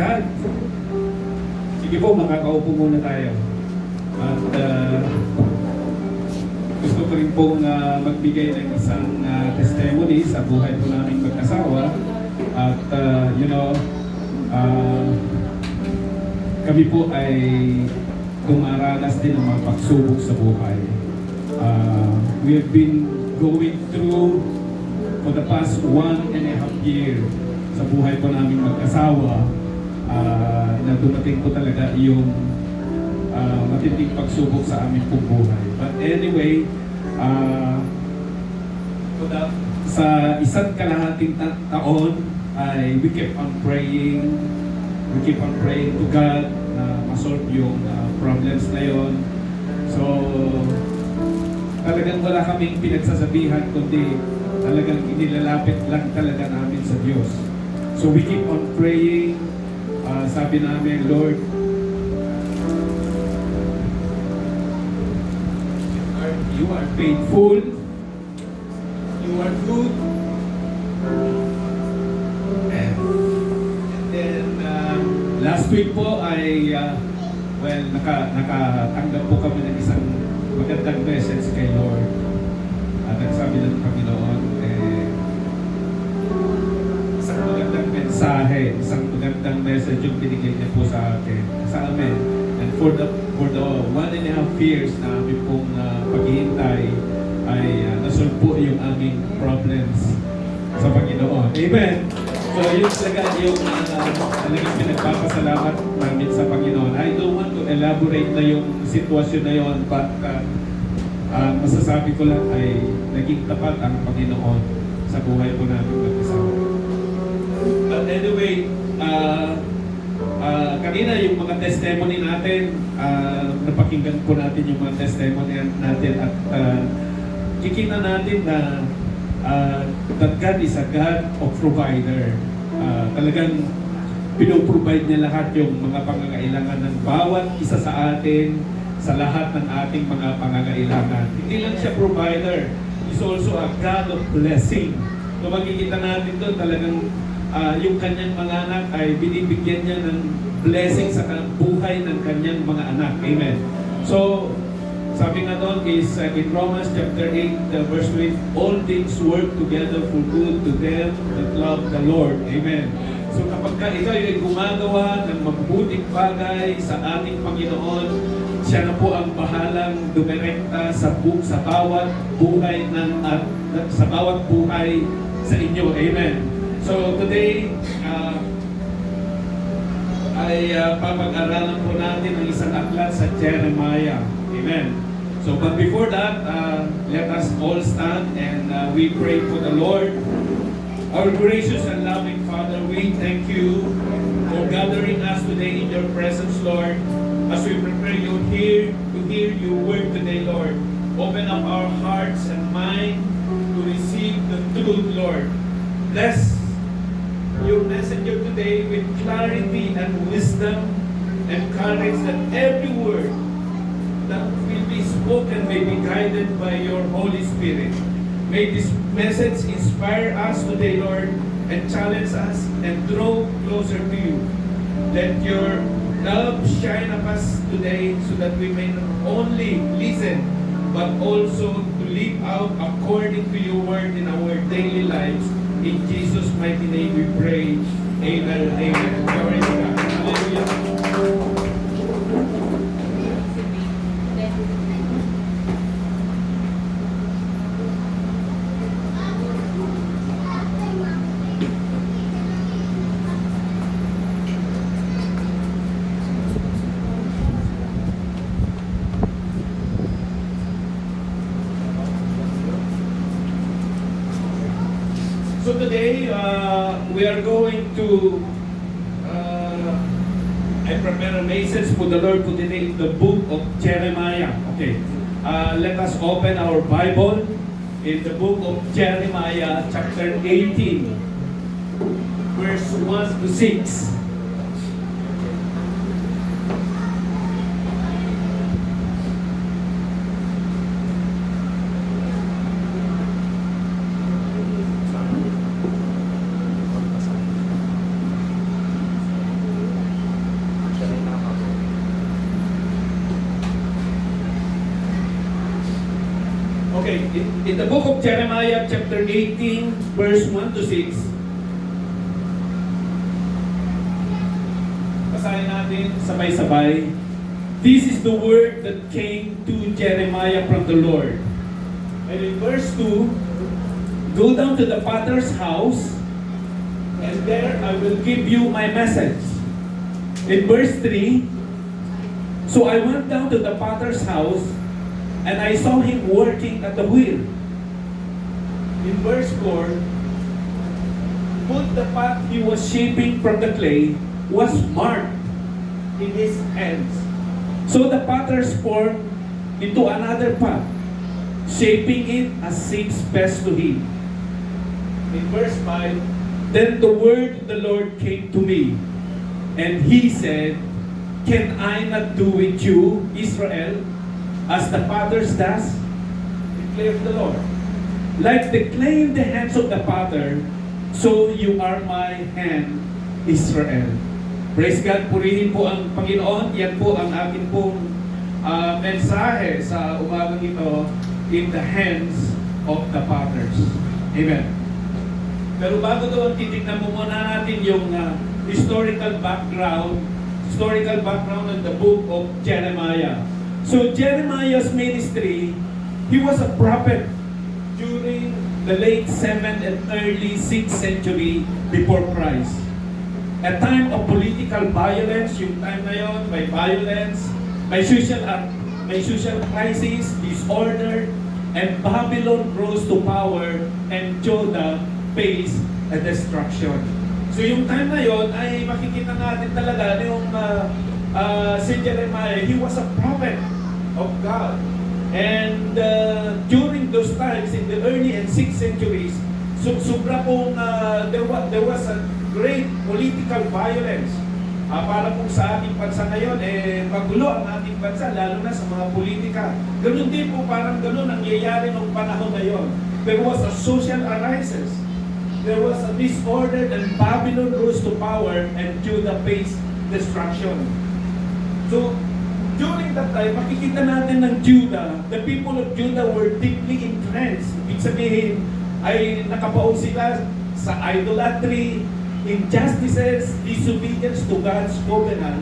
God. Sige po, makakaupo muna tayo. At gusto ko rin pong magbigay ng isang testimony sa buhay po namin mag-asawa. At kami po ay dumaranas din ng mga pagsubok sa buhay. We have been going through for the past 1.5 year sa buhay po namin mag-asawa na dumating po talaga yung matinding pagsubok sa aming pong buhay. But anyway, sa isang kalahating taon ay we keep on praying to God na ma-solve yung problems na yon. So talagang wala kaming pinagsasabihan kundi talagang inilalapit lang talaga namin sa Diyos. So we keep on praying. Sabi namin, Lord, You are faithful, You are good. And then last week po ay nakatanggap po kami ng isang magandang message kay Lord. At nagsabi ng Panginoon, isang magandang mensahe, isang magandang message yung binigay niya po sa amin. And for the 1.5 years na aming pong paghihintay ay nasolve po yung aming problems sa Panginoon. Amen! So yun talaga yung talagang pinagpapasalamat namin sa Panginoon. I don't want to elaborate na yung sitwasyon na yun, but masasabi ko lang ay naging tapat ang Panginoon sa buhay po namin mag-asawa. But anyway, kanina yung mga testimony natin, napakinggan po natin yung mga testimony natin at kikita natin na that God is a God of provider. Talagang pinoprovide niya lahat yung mga pangangailangan ng bawat isa sa atin, sa lahat ng ating mga pangangailangan. Hindi lang siya provider, He's also a God of blessing. So makikita natin doon talagang yung kanyang mga anak ay binibigyan niya ng blessing sa buhay ng kanyang mga anak. Amen. So, sabi nga doon is in Romans chapter 8 verse 8, all things work together for good to them that love the Lord. Amen. So kapag ikaw ay gumagawa ng mabubuting bagay sa ating Panginoon, siya na po ang bahalang dumirekta sa bawat buhay sa bawat buhay sa inyo. Amen. So today ay papag-aralan po natin ang isang aklat sa Jeremiah. Amen. So but before that, let us all stand and we pray for the Lord. Our gracious and loving Father, we thank you for gathering us today in your presence, Lord. As we prepare to hear your word today, Lord. Open up our hearts and mind to receive the truth, Lord. Bless your messenger today with clarity and wisdom and courage, that every word that will be spoken may be guided by your Holy Spirit. May this message inspire us today, Lord, and challenge us and draw closer to you. Let your love shine upon us today so that we may not only listen but also to live out according to your word in our daily lives. In Jesus' mighty name we pray. Amen. Amen. Glory to God. Hallelujah. So today, we are going to I prepare a message for the Lord for today in the book of Jeremiah. Okay, let us open our Bible in the book of Jeremiah chapter 18, verse 1 to 6. Okay, in the book of Jeremiah chapter 18, verse 1 to 6, basahin natin sabay-sabay. This is the word that came to Jeremiah from the Lord. And in verse 2, go down to the potter's house, and there I will give you my message. In verse 3, so I went down to the potter's house, and I saw him working at the wheel. In verse 4, put the pot he was shaping from the clay was marked in his hands. So the potters formed into another pot, shaping it as seems best to him. In verse 5, then the word of the Lord came to me, and he said, can I not do with you, Israel, as the potters does? Declares the Lord. Like the clay in the hands of the potter, so you are my hand, Israel. Praise God, purihin po ang Panginoon. Yan po ang akin pong mensahe sa umagang ito, in the hands of the potters. Amen. Pero bago doon, titignan mo muna natin yung historical background in the book of Jeremiah. So Jeremiah's ministry, he was a prophet during the late 7th and early 6th century before Christ. A time of political violence, yung time na yon, may violence, may social crisis, disorder, and Babylon rose to power, and Judah faced a destruction. So yung time na yon ay makikita natin talaga na yung si Jeremiah, he was a prophet of God. And during those times, in the early and 6th centuries, sobra pong there was a great political violence. Para pong sa ating bansa ngayon, magulo ang ating bansa, lalo na sa mga politika. Ganun din po, parang ganun ang nangyayari ng panahon na yon. There was a social crisis. There was a disorder, and Babylon rose to power, and Judah faced destruction. So, during that time, makikita natin ng Judah, the people of Judah were deeply entrenched. Ibig sabihin, ay nakapaon sila sa idolatry, injustices, disobedience to God's covenant.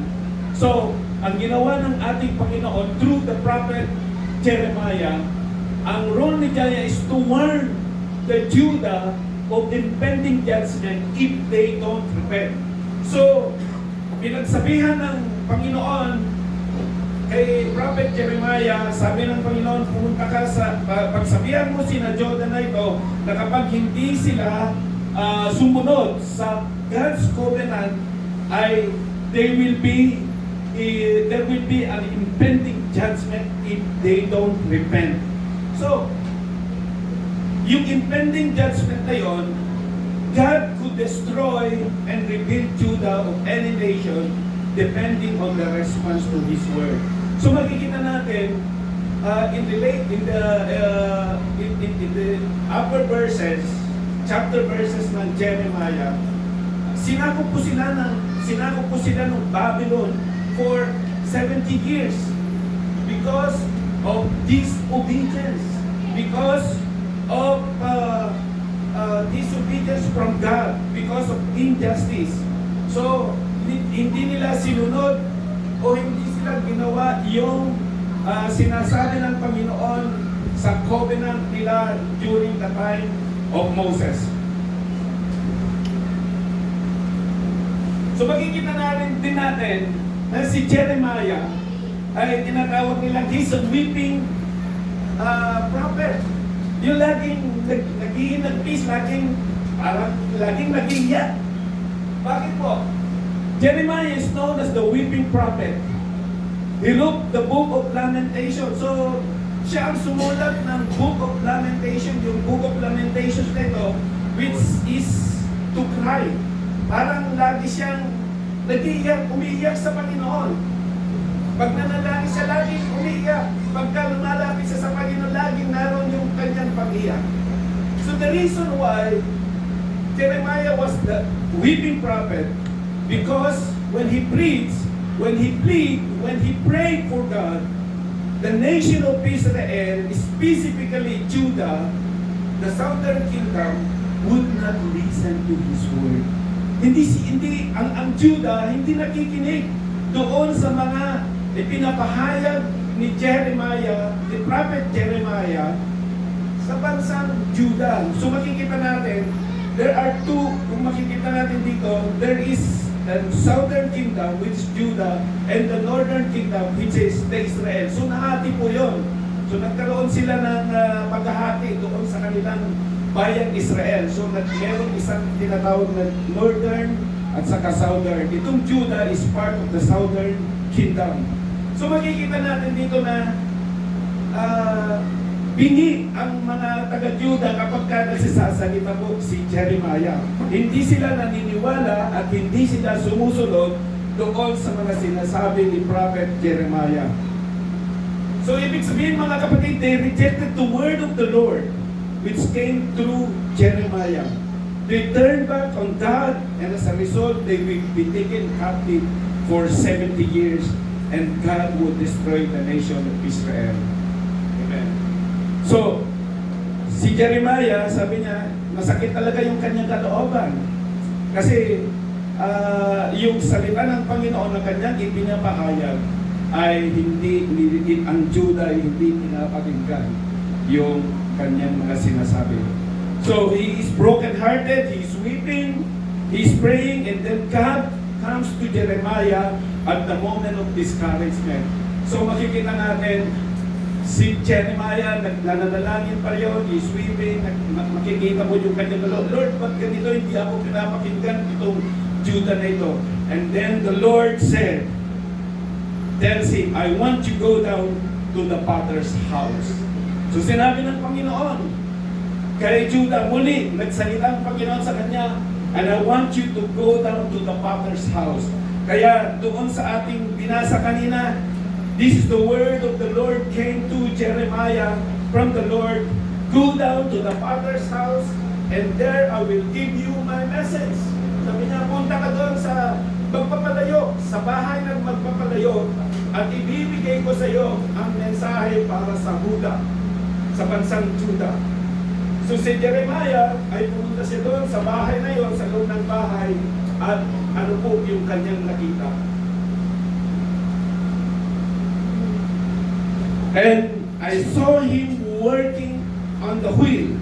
So, ang ginawa ng ating Panginoon through the prophet Jeremiah, ang role ni Jeremiah is to warn the Judah of impending judgment if they don't repent. So, pinagsabihan ng Panginoon kay Prophet Jeremiah, sabi ng Panginoon, pumunta ka sa, pagsabihan mo sina Judah na ito, na kapag hindi sila sumunod sa God's covenant, ay there will be an impending judgment if they don't repent. So, yung impending judgment na yon, God could destroy and rebuild Judah of any nation depending on the response to His word. So makikita natin in the upper verses, chapter verses ng Jeremiah, sinakop po sila ng Babylon for 70 years because of disobedience, because of disobedience from God, because of injustice. So, hindi nila sinunod o hindi sila ginawa yung sinasabi ng Panginoon sa covenant nila during the time of Moses. So makikita din natin na si Jeremiah ay tinatawag nilang he's a weeping prophet. Yung laging nag-iinagpis, laging nag-iiyak. Bakit po? Jeremiah is known as the weeping prophet. He wrote the book of Lamentation. So, siya ang sumulat ng book of Lamentation, yung book of Lamentations na ito, which is to cry. Parang lagi siyang nag-iiyak, umiiyak sa Panginoon. Pag nanalangin siya, laging umiiyak. Pagka lumalapit siya sa Panginoon, laging naroon yung kanyang pag-iyak. So the reason why Jeremiah was the weeping prophet, because when he prayed for God, the nation of Israel, specifically Judah, the southern kingdom, would not listen to his word. Ang Judah hindi nakikinig doon sa mga ipinapahayag ni Jeremiah, the prophet Jeremiah, sa bansang Judah. So makikita natin, there are two, kung makikita natin dito, there is the southern kingdom, which is Judah, and the northern kingdom, which is the Israel. So nahati po yun. So nagkaroon sila ng paghahati doon sa kanilang bayang Israel. So meron isang tinatawag na northern at saka southern. Itong Judah is part of the southern kingdom. So makikita natin dito na bingi ang mga taga-Judah kapag nagsasalita po si Jeremiah. Hindi sila naniniwala at hindi sila sumusunod doon sa mga sinasabi ni Prophet Jeremiah. So ibig sabihin mga kapatid, they rejected the word of the Lord which came through Jeremiah. They turned back on God, and as a result, they will be taken captive for 70 years, and God would destroy the nation of Israel. Amen. So, si Jeremiah, sabi niya, masakit talaga yung kanyang kalooban. Kasi yung salita ng Panginoon na kanyang ipinapahayag ay ang Judah ay hindi pinapakinggan yung kanyang mga sinasabi. So, he is broken-hearted, he is weeping, he is praying, and then God comes to Jeremiah at the moment of discouragement. So, makikita natin, si Jeremiah, nananalangin pa yun, he's weeping, makikita mo yung kanyang Lord, ba't ganito hindi ako pinapakinggan itong Judah na ito? And then the Lord said, tells him, I want you to go down to the potter's house. So sinabi ng Panginoon, kay Judah, muli, nagsalita ang Panginoon sa kanya, and I want you to go down to the potter's house. Kaya doon sa ating binasa kanina, this is the word of the Lord came to Jeremiah from the Lord. Go down to the potter's house, and there I will give you my message. Sabi niya, punta ka doon sa magpapalayo, sa bahay ng magpapalayo, at ibibigay ko sa iyo ang mensahe para sa Huda, sa bansang Judah. So si Jeremiah ay pumunta siya doon sa bahay na yon, sa loob ng bahay, at ano po yung kanyang nakita. And I saw him working on the wheel,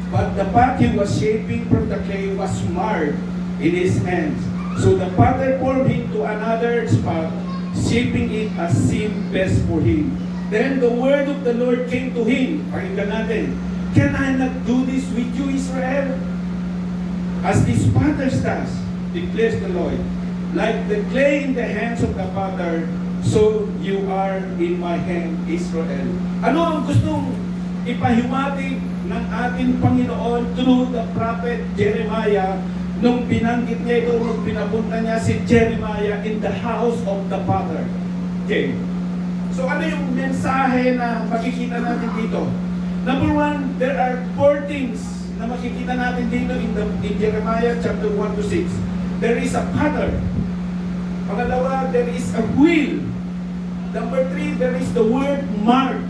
but the pot he was shaping from the clay was marred in his hands. So the potter poured him to another spot, shaping it as seemed best for him. Then the word of the Lord came to him. Pakinggan natin. Can I not do this with you, Israel? As this potter does, declares the Lord. Like the clay in the hands of the potter, so you are in my hand, Israel. Ano ang gustong ipahiwatig ng ating Panginoon through the prophet Jeremiah nung binanggit niya ito, nung pinapunta niya si Jeremiah in the house of the potter? Okay. So ano yung mensahe na makikita natin dito? Number one, there are 4 things na makikita natin dito in Jeremiah chapter 1 to 6. There is a potter. Pangalawa, there is a wheel. Number 3, there is the word mark.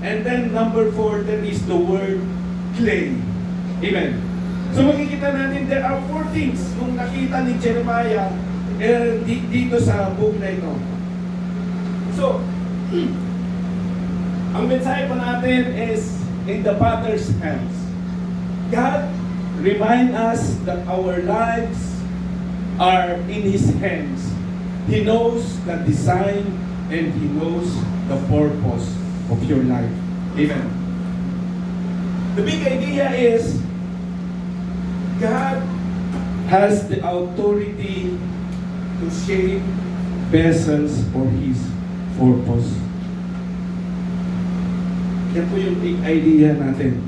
And then number 4, there is the word clay. Amen. So makikita natin, there are 4 things nung nakita ni Jeremiah dito sa book na ito. So, ang mensahe pa natin is in the potter's hands. God remind us that our lives are in His hands. He knows the design and He knows the purpose of your life. Amen. The big idea is God has the authority to shape vessels for His purpose. Yan po yung big idea natin.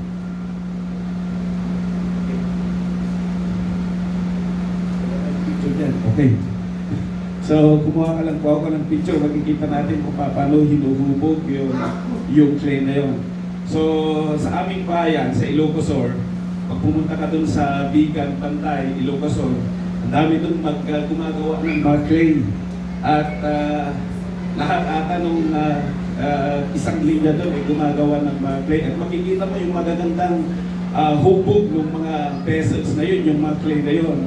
Okay. So, kumuha ka lang po ako ng picture, makikita natin kung paano hinuhubog yung clay na yun. So, sa aming bayan, sa Ilocosur, pag pumunta ka dun sa Bigan, Pantay, Ilocosur, ang dami dun gumagawa ng mga clay. At lahat ata nung isang linya doon ay gumagawa ng mga clay. At makikita mo yung magagandang hubog ng mga vessels na yun, yung mga clay na yun.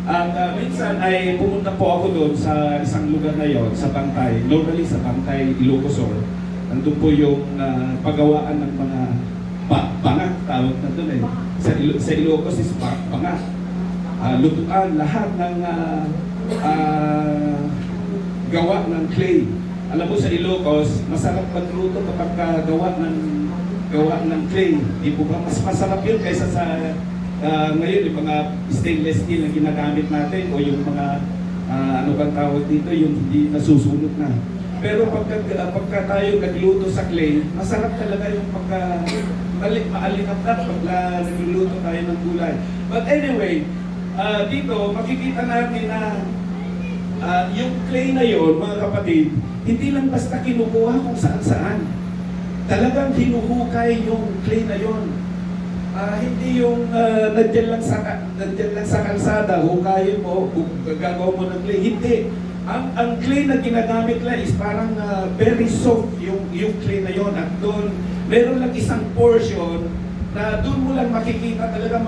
At minsan ay pumunta po ako doon sa isang lugar na yon, sa Bantay, normally sa Bantay, Ilocos Sur. Nandun po yung paggawaan ng mga bangak, tawag na doon eh. Sa Ilocos is bangak. Lutuan, lahat ng gawa ng clay. Alam mo sa Ilocos, masarap magluto kapag gawa ng clay. Di po ba? Mas masarap yun kaysa sa ngayon yung mga stainless steel na ginagamit natin o yung mga ano bang tawag dito, yung hindi nasusunog na. Pero pagka tayo nagluto sa clay, masarap talaga yung maalinap-nap pag nagluluto tayo ng gulay. But anyway, dito makikita natin na yung clay na yon, mga kapatid, hindi lang basta kinukuha kung saan-saan. Talagang hinuhukay yung clay na yon. Hindi yung nandiyan lang sa kalsada, hukayin mo, gagawa mo ng clay. Hindi. Ang clay na ginagamit lang is parang very soft yung clay na yon. At doon, meron lang isang portion na doon mo lang makikita talaga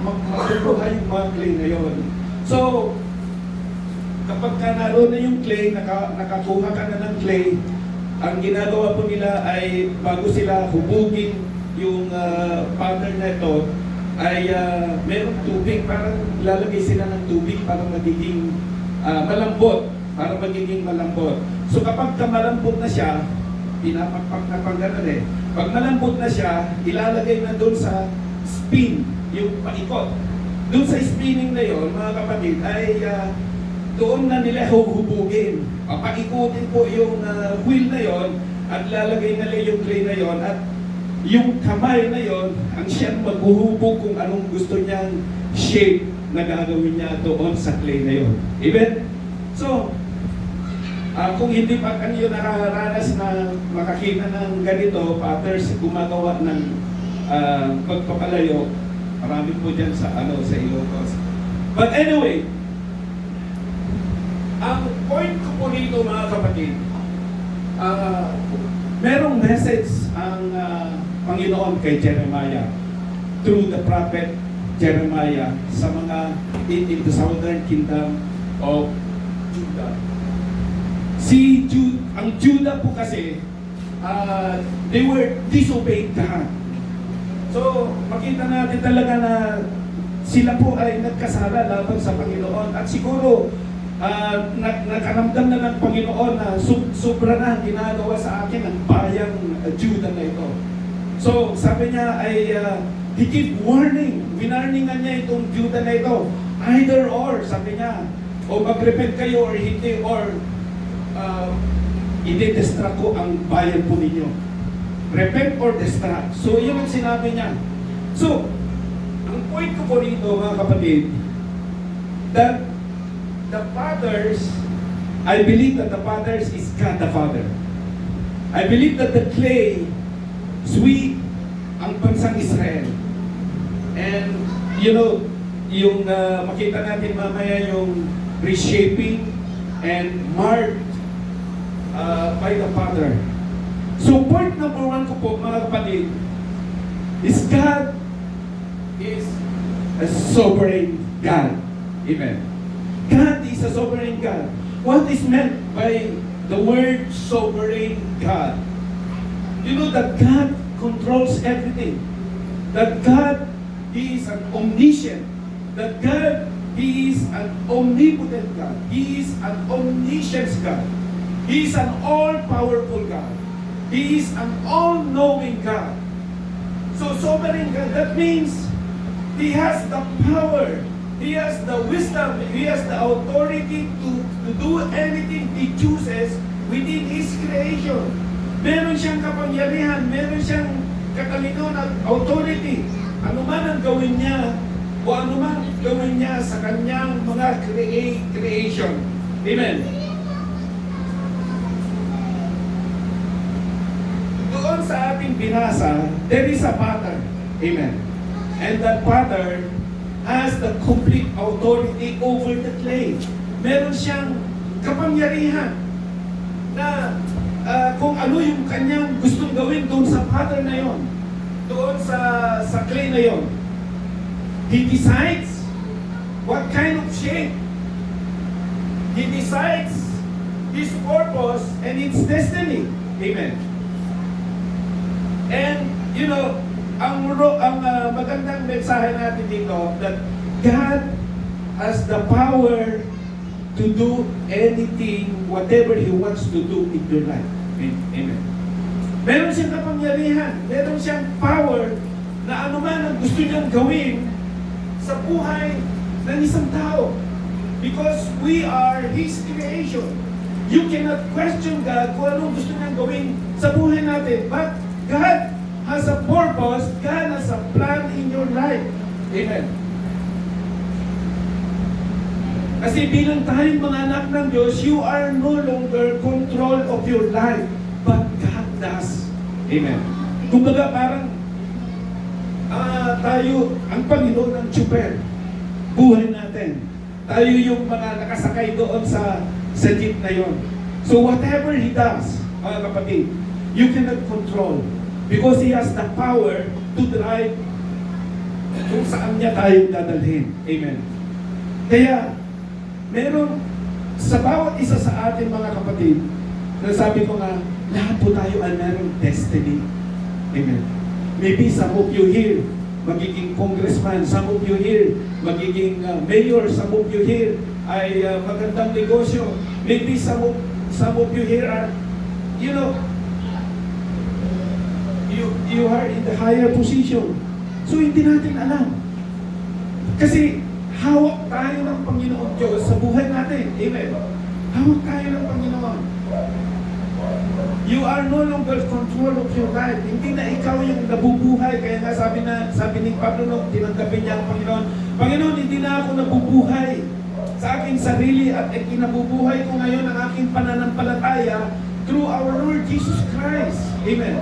makukuha yung mga clay na yon. So, kapag ka naroon na yung clay, nakakuha ka na ng clay, ang ginagawa po nila ay bago sila hubugin yung pattern na ito, ay merong tubig, parang lalagay sila ng tubig para magiging malambot, So kapag malambot na siya, pinapakpak na pang ganun eh. Pag malambot na siya, ilalagay na doon sa spin, yung paikot. Doon sa spinning na yon, mga kapatid, ay doon na nila huhubugin. Papaikutin po yung wheel na yon at lalagay nila yung clay na yon at yung kamay na yon ang siyang maghuhubog kung anong gusto niyang shape na gagawin niya doon sa clay na yon. Amen? So, kung hindi pa kanyo nakaranas na makakita ng ganito, patterns gumagawa ng pagpapalayo, marami po dyan sa Ilocos. But anyway, ang point ko po dito, mga kapatid, merong message ang Panginoon kay Jeremiah through the prophet Jeremiah sa mga in the southern kingdom of Judah. Ang Judah po kasi, they were disobeyed God. So, makita natin talaga na sila po ay nagkasala laban sa Panginoon at siguro nakaramdam na ng Panginoon na sobra na ginagawa sa akin ang bayang Judah na ito. So, sabi niya ay, he gave warning. Winarningan niya itong Judah na ito. Either or, sabi niya, o mag-repent kayo or hindi, or i-destruct ko ang bayan po ninyo. Repent or destruct. So, yun ang sinabi niya. So, ang point ko po rito, mga kapatid, that the fathers, I believe that the fathers is God the Father. I believe that the clay sweet ang bansang Israel. And, you know, yung makita natin mamaya yung reshaping and marked by the Father. So, point number 1 ko po, mga kapatid, is God is a sovereign God. Amen. God is a sovereign God. What is meant by the word sovereign God? You know that God controls everything. That God, He is an omniscient. That God, He is an omnipotent God. He is an omniscient God. He is an all-powerful God. He is an all-knowing God. So sovereign God, that means He has the power. He has the wisdom, He has the authority to do anything He chooses within His creation. Meron siyang kapangyarihan, meron siyang katalino na authority. Ano man ang gawin niya, o ano man gawin niya sa kanyang mga creation. Amen. Doon sa ating binasa, there is a pattern. Amen. And that pattern has the complete authority over the clay. Meron siyang kapangyarihan na kung ano yung kanyang gustong gawin doon sa pattern na yon, doon sa clay na yon. He decides what kind of shape. He decides His purpose and its destiny. Amen. And, you know, ang magandang mensahe natin dito, that God has the power to do anything, whatever He wants to do in your life. Amen. Meron siyang kapangyarihan, meron siyang power na anuman ang gusto niyang gawin sa buhay ng isang tao. Because we are His creation. You cannot question God kung anong gusto niyang gawin sa buhay natin. But God has a purpose, God has a plan in your life. Amen. Kasi bilang tayong mga anak ng Diyos, you are no longer control of your life, but God does. Amen. Kumbaga parang tayo ang Panginoon ng tsuper. Buhay natin. Tayo yung mga nakasakay doon sa jeep na yon. So whatever He does, mga kapatid, you cannot control because He has the power to drive kung saan niya tayo dadalhin. Amen. Kaya, meron sa bawat isa sa ating mga kapatid, na sabi ko nga, lahat po tayo ay merong destiny. Amen. Maybe some of you here, magiging congressman, some of you here, magiging mayor, some of you here, ay magandang negosyo. Maybe some of you here are, you know, you are in the higher position. So hindi natin alam. Kasi hawak tayo ng Panginoon Diyos sa buhay natin. Amen. Hawak tayo ng Panginoon. You are no longer control of your life. Hindi na ikaw yung nabubuhay. Kaya nga sabi ni Pablo nung tinanggapin niya ang Panginoon, Panginoon, hindi na ako nabubuhay sa aking sarili at kinabubuhay ko ngayon ang aking pananampalataya through our Lord Jesus Christ. Amen.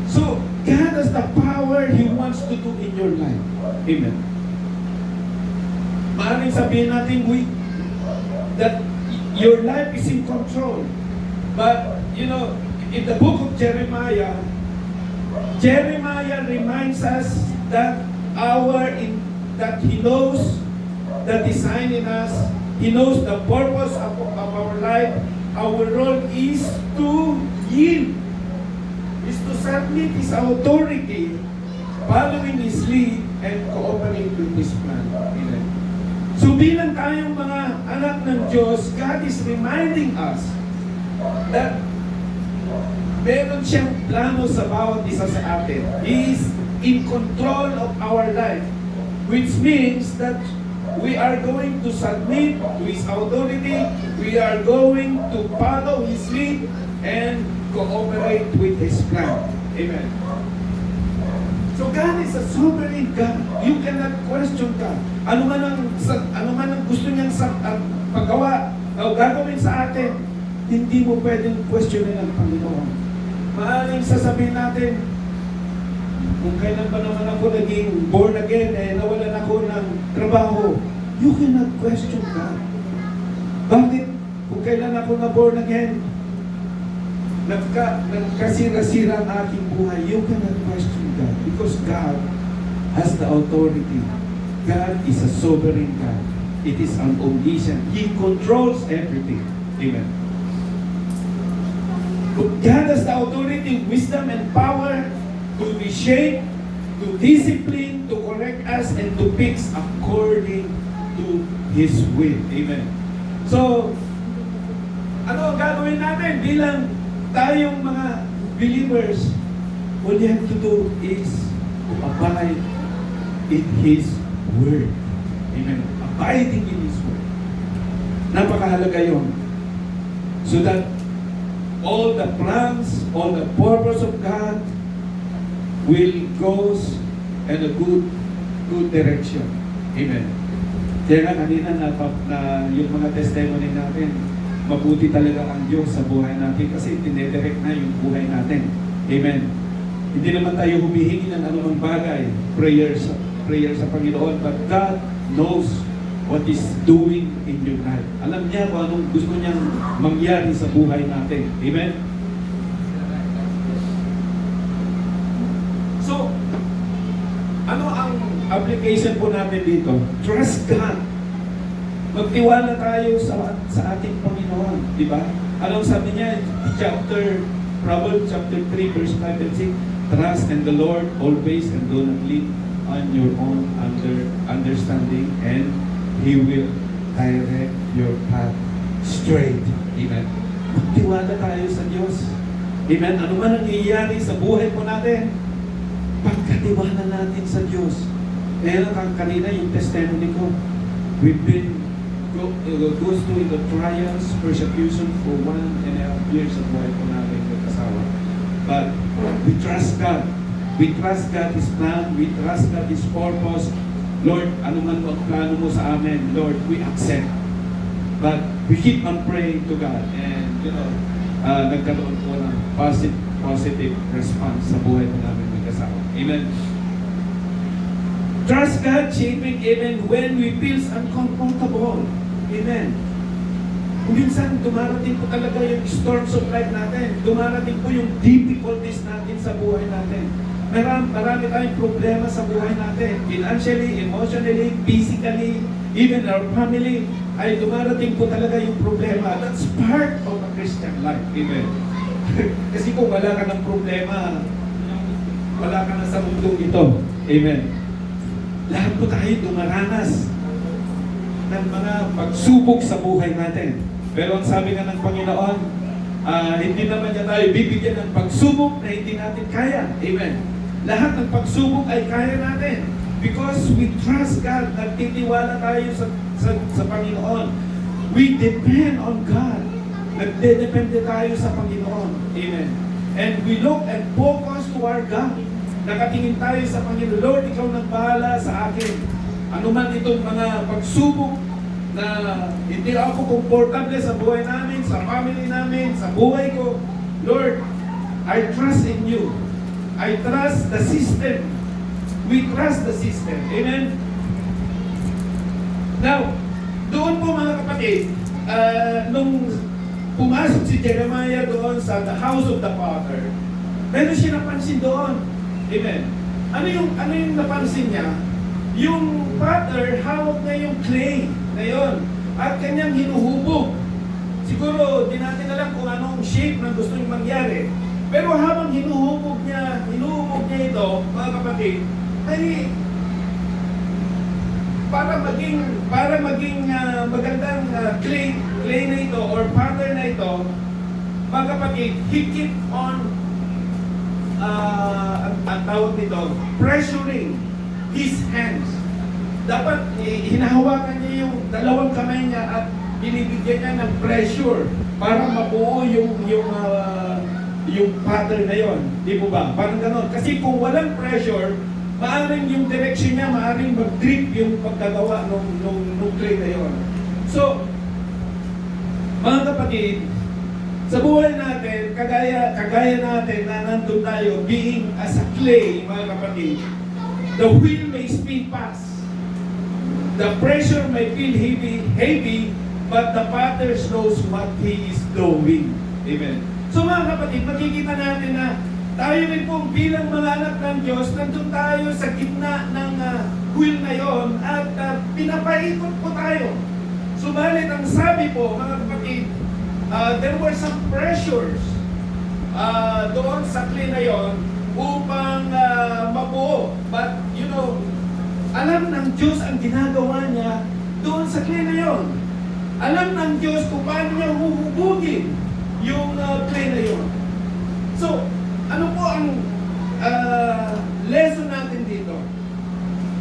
So, God has the power He wants to do in your life. Amen. Maaaring sabihin natin, that your life is in control. But, you know, in the book of Jeremiah reminds us that that He knows the design in us. He knows the purpose of our life. Our role is to yield, is to submit His authority, following His lead, and cooperate with His plan. Amen. So bilang tayong mga anak ng Diyos, God is reminding us that meron siyang plano sa bawat isa sa atin. He is in control of our life, which means that we are going to submit to His authority, we are going to follow His lead, and cooperate with His plan. Amen. So God is a sovereign God. You cannot question God. Ano man ang gusto niyang paggawa o gagawin sa atin, hindi mo pwedeng questionin ang Panginoon. Maaaring sasabihin natin, kung kailan ba naman ako naging born again, nawalan ako ng trabaho, you cannot question God. Bakit? Kung kailan ako na born again, nagkasira-sira ang aking buhay, you cannot question God because God has the authority. God is a sovereign God. It is an omniscient. He controls everything. Amen. God has the authority, wisdom, and power to reshape, to discipline, to correct us, and to fix according to His will. Amen. So, ano ang gagawin natin bilang tayong mga believers? All you have to do is to abide in His Word. Amen. Abiding in His Word. Napakahalaga yun. So that all the plans, all the purpose of God will goes in a good direction. Amen. Kaya nga kanina na yung mga testimony natin, mabuti talaga ang Diyos sa buhay natin kasi tinedirect na yung buhay natin. Amen. Hindi naman tayo humihingi ng anumang bagay, prayer sa Panginoon, but God knows what is doing in your life. Alam niya kung anong gusto niyang mangyari sa buhay natin. Amen? So, ano ang application po natin dito? Trust God. Magtiwala tayo sa ating Panginoon. Di ba? Anong sabi niya? Proverbs chapter 3, verse 5 and 6. Trust in the Lord always and do not lean on your own understanding, and He will direct your path straight. Amen. Magtiwala tayo sa Diyos. Amen. Ano man ang nangyayari sa buhay po natin, pagkatiwala natin sa Diyos. Kaya lang kanina yung testimony ko, we've been goes through the trials, persecution for 1.5 years sa buhay po natin mag-asawa. But we trust God. We trust God His plan. We trust God His purpose. Lord, ano man ang plano mo sa amin, Lord, we accept. But we keep on praying to God. And, nagkaroon po ng positive response sa buhay po namin mag-asawa. Amen. Trust God, shaping even when we feel uncomfortable. Amen. Minsan, dumarating po talaga yung storms of life natin. Dumarating po yung difficulties natin sa buhay natin. Marami tayong problema sa buhay natin. Financially, emotionally, physically, even our family, ay dumarating po talaga yung problema. That's part of a Christian life. Amen. Kasi kung wala ka ng problema, wala ka na sa mundong ito. Amen. Lahat po tayo dumaranas ng mga pagsubok sa buhay natin. Pero ang sabi nga ng Panginoon, hindi naman niya tayo bibigyan ng pagsubok na hindi natin kaya. Amen. Lahat ng pagsubok ay kaya natin. Because we trust God, nagtitiwala tayo sa Panginoon. We depend on God. Nagdedepende tayo sa Panginoon. Amen. And we look and focus to our God. Nakatingin tayo sa Panginoon. Lord, Ikaw nagbahala sa akin. Ano man itong mga pagsubok na hindi ako komportable sa buhay namin, sa family namin, sa buhay ko. Lord, I trust in You. I trust the system. We trust the system. Amen? Now, doon po mga kapatid, nung pumasok si Jeremiah doon sa the house of the Father, meron siya napansin doon. Amen? Ano yung napansin niya? Yung Father, hawak na yung clay na yun at kanyang hinuhubog. Siguro, di natin alam kung anong shape na gusto niyang mangyari. Pero habang hinuhubog niya ito, mga kapatid, ay para maging magandang clay na ito or pattern na ito, mga kapatid, he keep on ang tawag nito, pressuring his hands. Dapat hinahawakan niya yung dalawang kamay niya at binibigyan niya ng pressure para mabuo yung pattern na yon. Di po ba? Parang ganon. Kasi kung walang pressure, maaaring yung direction niya, maaaring mag-drip yung pagkagawa nung clay na yon. So, mga kapatid, sa buhay natin, kagaya natin na nandun tayo, being as a clay, mga kapatid, the wheel may spin fast. The pressure may feel heavy, but the potter knows what he is doing. Amen. So mga kapatid, makikita natin na tayo rin pong bilang mga anak ng Diyos, nandun tayo sa gitna ng wheel na yon at pinapaikot po tayo. Subalit ang sabi po, mga kapatid, there were some pressures doon sa clay na yon upang mabuo. But, alam ng Diyos ang ginagawa niya doon sa clay na yon. Alam ng Diyos kung paano niya huhubugin yung clay na yon. So, ano po ang lesson natin dito?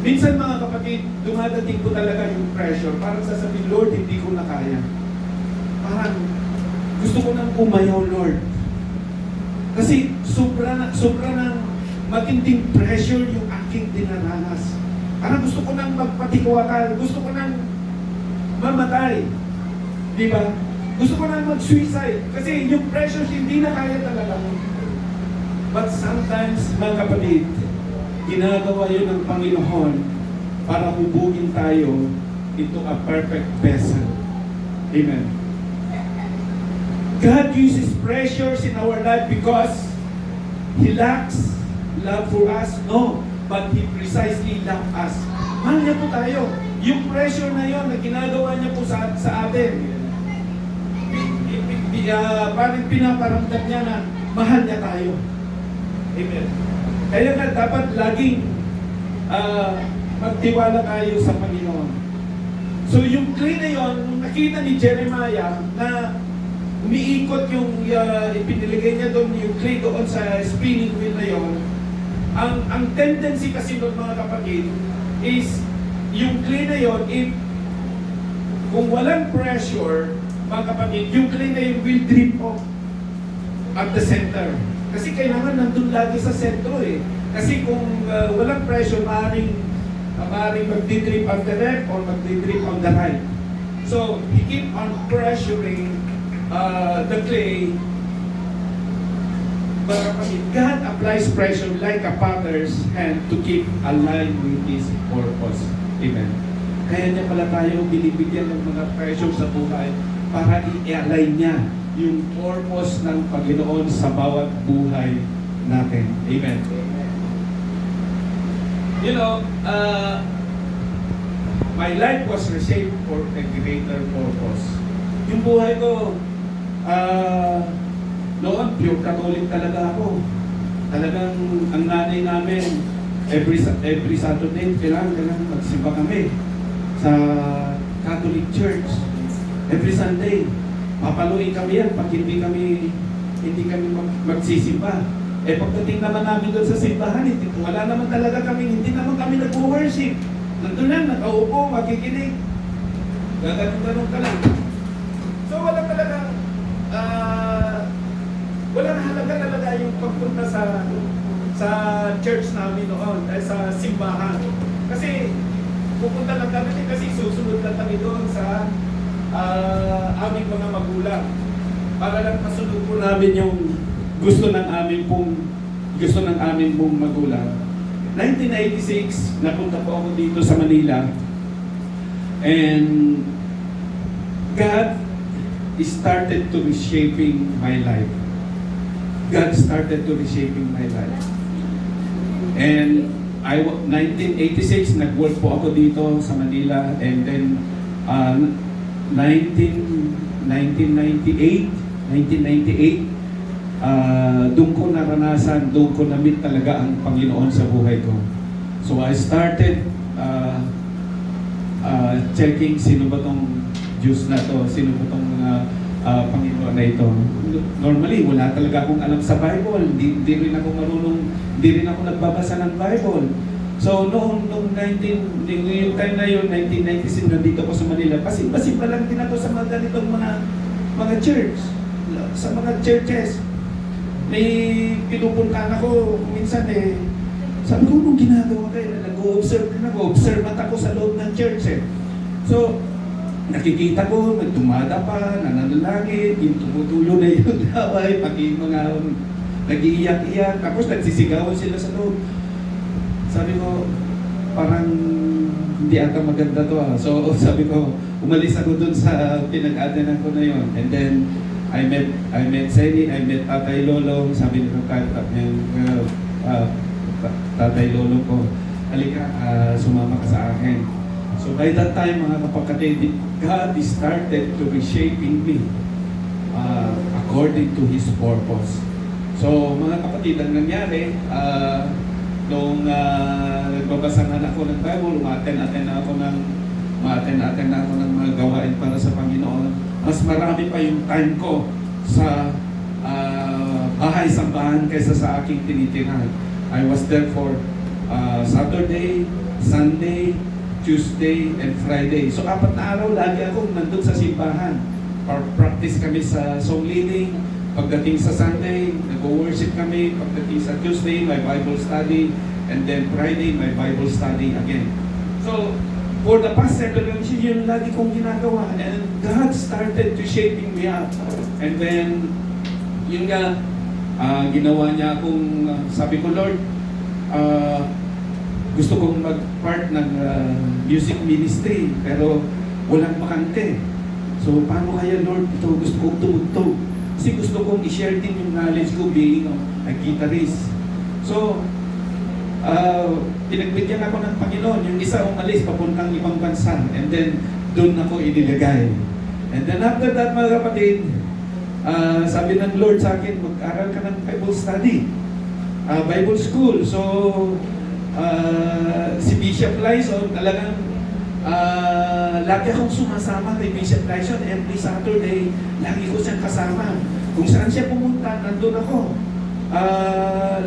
Minsan mga kapatid, dumadating po talaga yung pressure. Parang sasabihin, Lord, hindi ko na kaya. Parang gusto ko nang umayaw, Lord. Kasi sobra ng matinding pressure yung aking dinaranas. Parang gusto ko nang magpatikwakal. Gusto ko nang mamatay. Di ba? Gusto ko nang mag-suicide. Kasi yung pressure hindi na kaya talaga. But sometimes, mga kapatid, ginagawa yun ng Panginoon para hubugin tayo into a perfect vessel. Amen. God uses pressures in our life because He lacks love for us? No. But He precisely loves us. Mahal niya po tayo. Yung pressure na yon na ginagawa niya po sa atin, parang pinaparamdam niya na mahal niya tayo. Amen. Kaya nga dapat laging magtiwala tayo sa Panginoon. So yung clay na yon, nung nakita ni Jeremiah na umiikot yung ipiniligay niya doon, yung clay doon sa spinning wheel na yon, ang tendency kasi doon mga kapatid is yung clay na yon, kung walang pressure, mga kapatid, yung clay na yun will drip off at the center. Kasi kailangan nandun lagi sa sentro eh. Kasi kung walang pressure, maaaring magdidrip on the left or magdidrip on the right. So, he keep on pressuring the clay. Mga kapatid, God applies pressure like a potter's hand to keep aligned with His purpose. Amen. Kaya niya pala tayo binibigyan ng mga pressure sa buhay para i-align niya yung purpose ng Panginoon sa bawat buhay natin. Amen. You know, my life was reshaped for a greater purpose. Yung buhay ko, noon, pure Catholic talaga ako. Talagang ang nanay namin, every Saturday, kailangan magsimba kami sa Catholic Church. Every Sunday, papaluin kami yan pag hindi kami magsisimba. Eh pagdating naman namin doon sa simbahan, wala naman talaga kami, hindi naman kami nag-worship. Nandun lang, nakaupo, makikinig. Gaganong ka lang. So wala talaga, walang halaga talaga yung pagpunta sa church namin noon, sa simbahan. Kasi pupunta lang kami kasi susunod lang kami doon sa aming mga magulang. Para lang masunod po namin yung gusto ng aming pong magulang. 1986, napunta po ako dito sa Manila. And God started to reshaping my life. God started to reshaping my life. And 1986, nag-work po ako dito sa Manila. And then, 1998, doon ko naranasan, doon ko na-meet talaga ang Panginoon sa buhay ko. So I started checking sino ba tong Diyos na to, sino ba tong Panginoon na ito. Normally, wala talaga akong alam sa Bible. Hindi rin ako marunong, hindi rin ako nagbabasa ng Bible. So, noong yung time na yun, 1996, nandito ko sa Manila, pasimba lang din ako sa mga ganitong mga church, sa mga churches. May pinupuntahan ako, minsan sabi ko, nung ginagawa kayo, nag-o-observe din ako, observant ako sa loob ng church eh. So, nakikita ko, nagtumada pa, nananalangin, yung tumutulo na yung daway, pati mga nag-iiyak-iyak, tapos nagsisigawan sila sa loob. Sabi ko, parang hindi ata maganda to ah. So sabi ko, umalis ako dun sa pinag-atenan ko na yon. And then, I met Sally, I met Tatay Lolo, sabi nito Tatay Lolo ko, halika, sumama ka sa akin. So by that time, mga kapatid, God started to reshaping me according to His purpose. So mga kapatid, ang nangyari, nung nagbabasa na ako ng Bible, umaaten-aten na ako ng mga gawain para sa Panginoon, mas marami pa yung time ko sa bahay-sambahan kaysa sa aking tinitirahan. I was there for Saturday, Sunday, Tuesday, and Friday. So 4 na araw lagi ako nandun sa simbahan. Practice kami sa song leading. Pagdating sa Sunday, nag-worship kami. Pagdating sa Tuesday, my Bible study. And then Friday, my Bible study again. So, for the past several years, yun lagi kong ginagawa. And God started to shaping me up. And then, yun nga, ginawa niya akong, sabi ko, Lord, gusto kong mag-part ng music ministry, pero walang bakante. So, paano kaya, Lord, ito gusto kong tumugtog? Kasi gusto kong i-share din yung knowledge ko being a guitarist. So, pinagbigyan ako ng Panginoon. Yung isa umalis papuntang ibang bansa. And then, doon ako inilagay. And then after that, mga kapatid, sabi ng Lord sa akin, mag-aral ka ng Bible study. Bible school. So, si Bishop Lyson, talagang lagi akong sumasama kay Bishop Lyson. Every Saturday, lagi ko siyang kasama. Kung saan siya pumunta, nandun ako.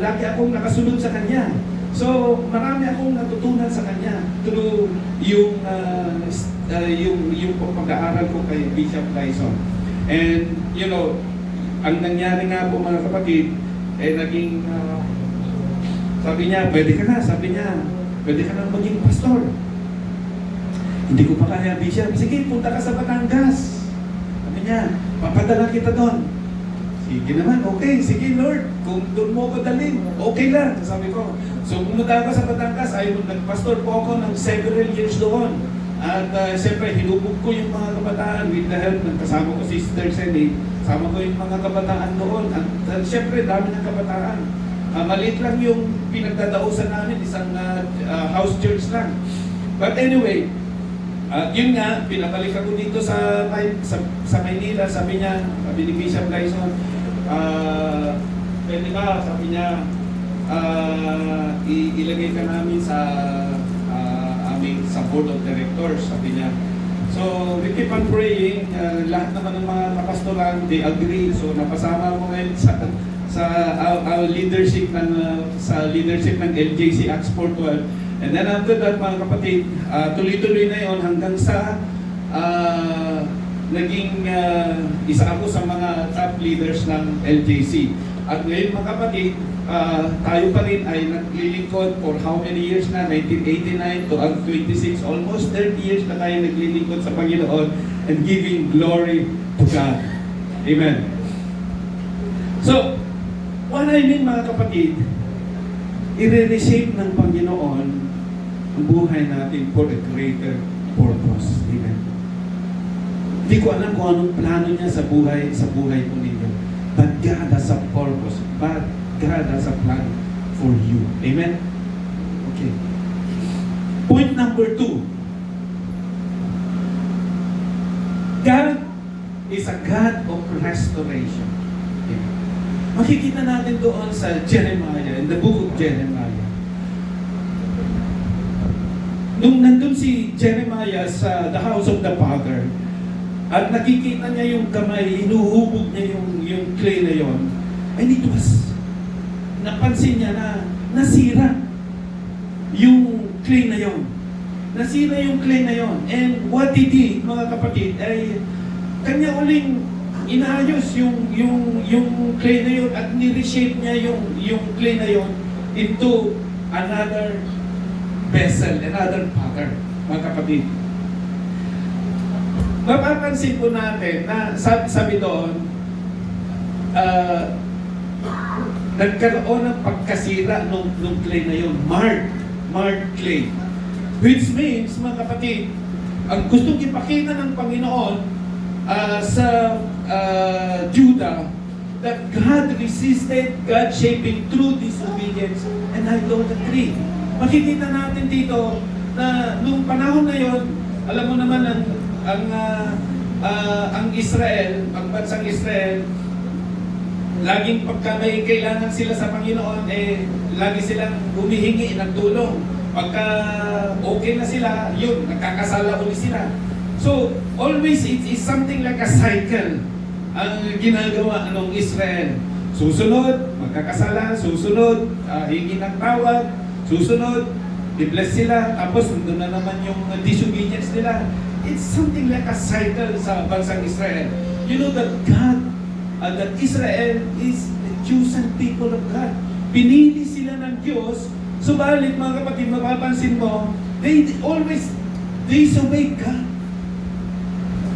Lagi akong nakasunod sa kanya. So, marami akong natutunan sa kanya through yung pag-aaral ko kay Bishop Lyson. And, you know, ang nangyari nga po mga kapatid, naging, sabi niya, pwede ka na maging pastor. Hindi ko pa kaya, Bishop. Sige, punta ka sa Batangas. Sabi niya, papadala kita doon. Sige naman, okay. Sige, Lord. Kung doon mo ko dalhin, okay lang. Sabi ko. So, pumunta ako sa Batangas. Nagpastor po ako ng several years doon. At siyempre, hinubog ko yung mga kabataan with the help ng kasama ko si Sister Senny. Kasama ko yung mga kabataan doon. At siyempre, dami ng kabataan. Maliit lang yung pinagdadausan namin, isang house church lang. But anyway, yun nga, pinabalik ako dito sa Maynila. Sabi ni Bishop Lyson, pwede ba, sabi niya, ilagay ka namin sa sa board of directors, sabi niya. So, we keep on praying. Lahat naman ng mga kapastoran, they agree. So, napasama ko ngayon sa our leadership ng LJC Acts 412. And then after that, mga kapatid, tuloy-tuloy na yon hanggang sa naging isa ako sa mga top leaders ng LJC. At ngayon, mga kapatid, tayo pa rin ay naglilingkod for how many years na? 1989 to 26, almost 30 years na tayo naglilingkod sa Panginoon and giving glory to God. Amen. So, what I mean, mga kapatid, i-reshape ng Panginoon ang buhay natin for a greater purpose. Amen. Hindi ko alam kung anong plano niya sa buhay po ninyo. But God has a purpose. But God has a plan for you. Amen? Okay. Point number 2. God is a God of restoration. Okay. Makikita natin doon sa Jeremiah, in the book of Jeremiah. Nung nandun si Jeremiah sa the house of the Father, at nakikita niya yung kamay, hinuhubog niya yung clay na yon, and it was, napansin niya na nasira yung clay na yon. Nasira yung clay na yon. And what he did, mga kapatid, ay kanya uling inayos yung clay na yon at ni-reshape niya yung clay na yon into another vessel, another pattern, mga kapatid. Mapapansin po natin na sabi doon, nagkaroon ng pagkasira nung clay na yun, marred clay. Which means, mga kapatid, ang gustong ipakita ng Panginoon sa Judah, that God resisted God shaping through disobedience and idolatry. Makikita natin dito na nung panahon na yon, alam mo naman ang Israel, ang bansang Israel, laging pagka may kailangan sila sa Panginoon, lagi silang humihingi ng tulong. Pagka okay na sila, yun, nagkakasala ulit sila. So, always it is something like a cycle ang ginagawa ng Israel. Susunod, magkakasala, susunod, hingi ng tawad, susunod, i-bless sila, tapos nandun na naman yung disobedience nila. It's something like a cycle sa bansang Israel. You know that God, that Israel is the chosen people of God. Pinili sila ng Diyos, subalit mga kapatid, mapapansin mo, they always disobey God.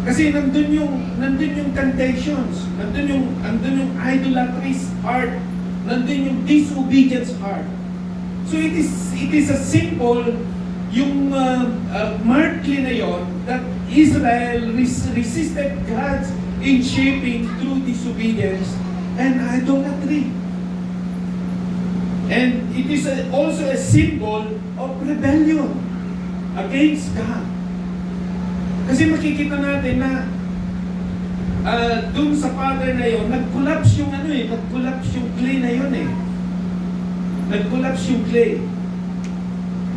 Kasi nandun yung temptations, nandun yung idolatrous heart, nandun yung disobedience heart. So it is a symbol, yung markly na yon, that Israel resisted God's in shaping through disobedience and idolatry. And it is also a symbol of rebellion against God. Kasi makikita natin na dun sa father na yon, nag-collapse yung nag-collapse yung clay na yon eh. Nag-collapse yung clay.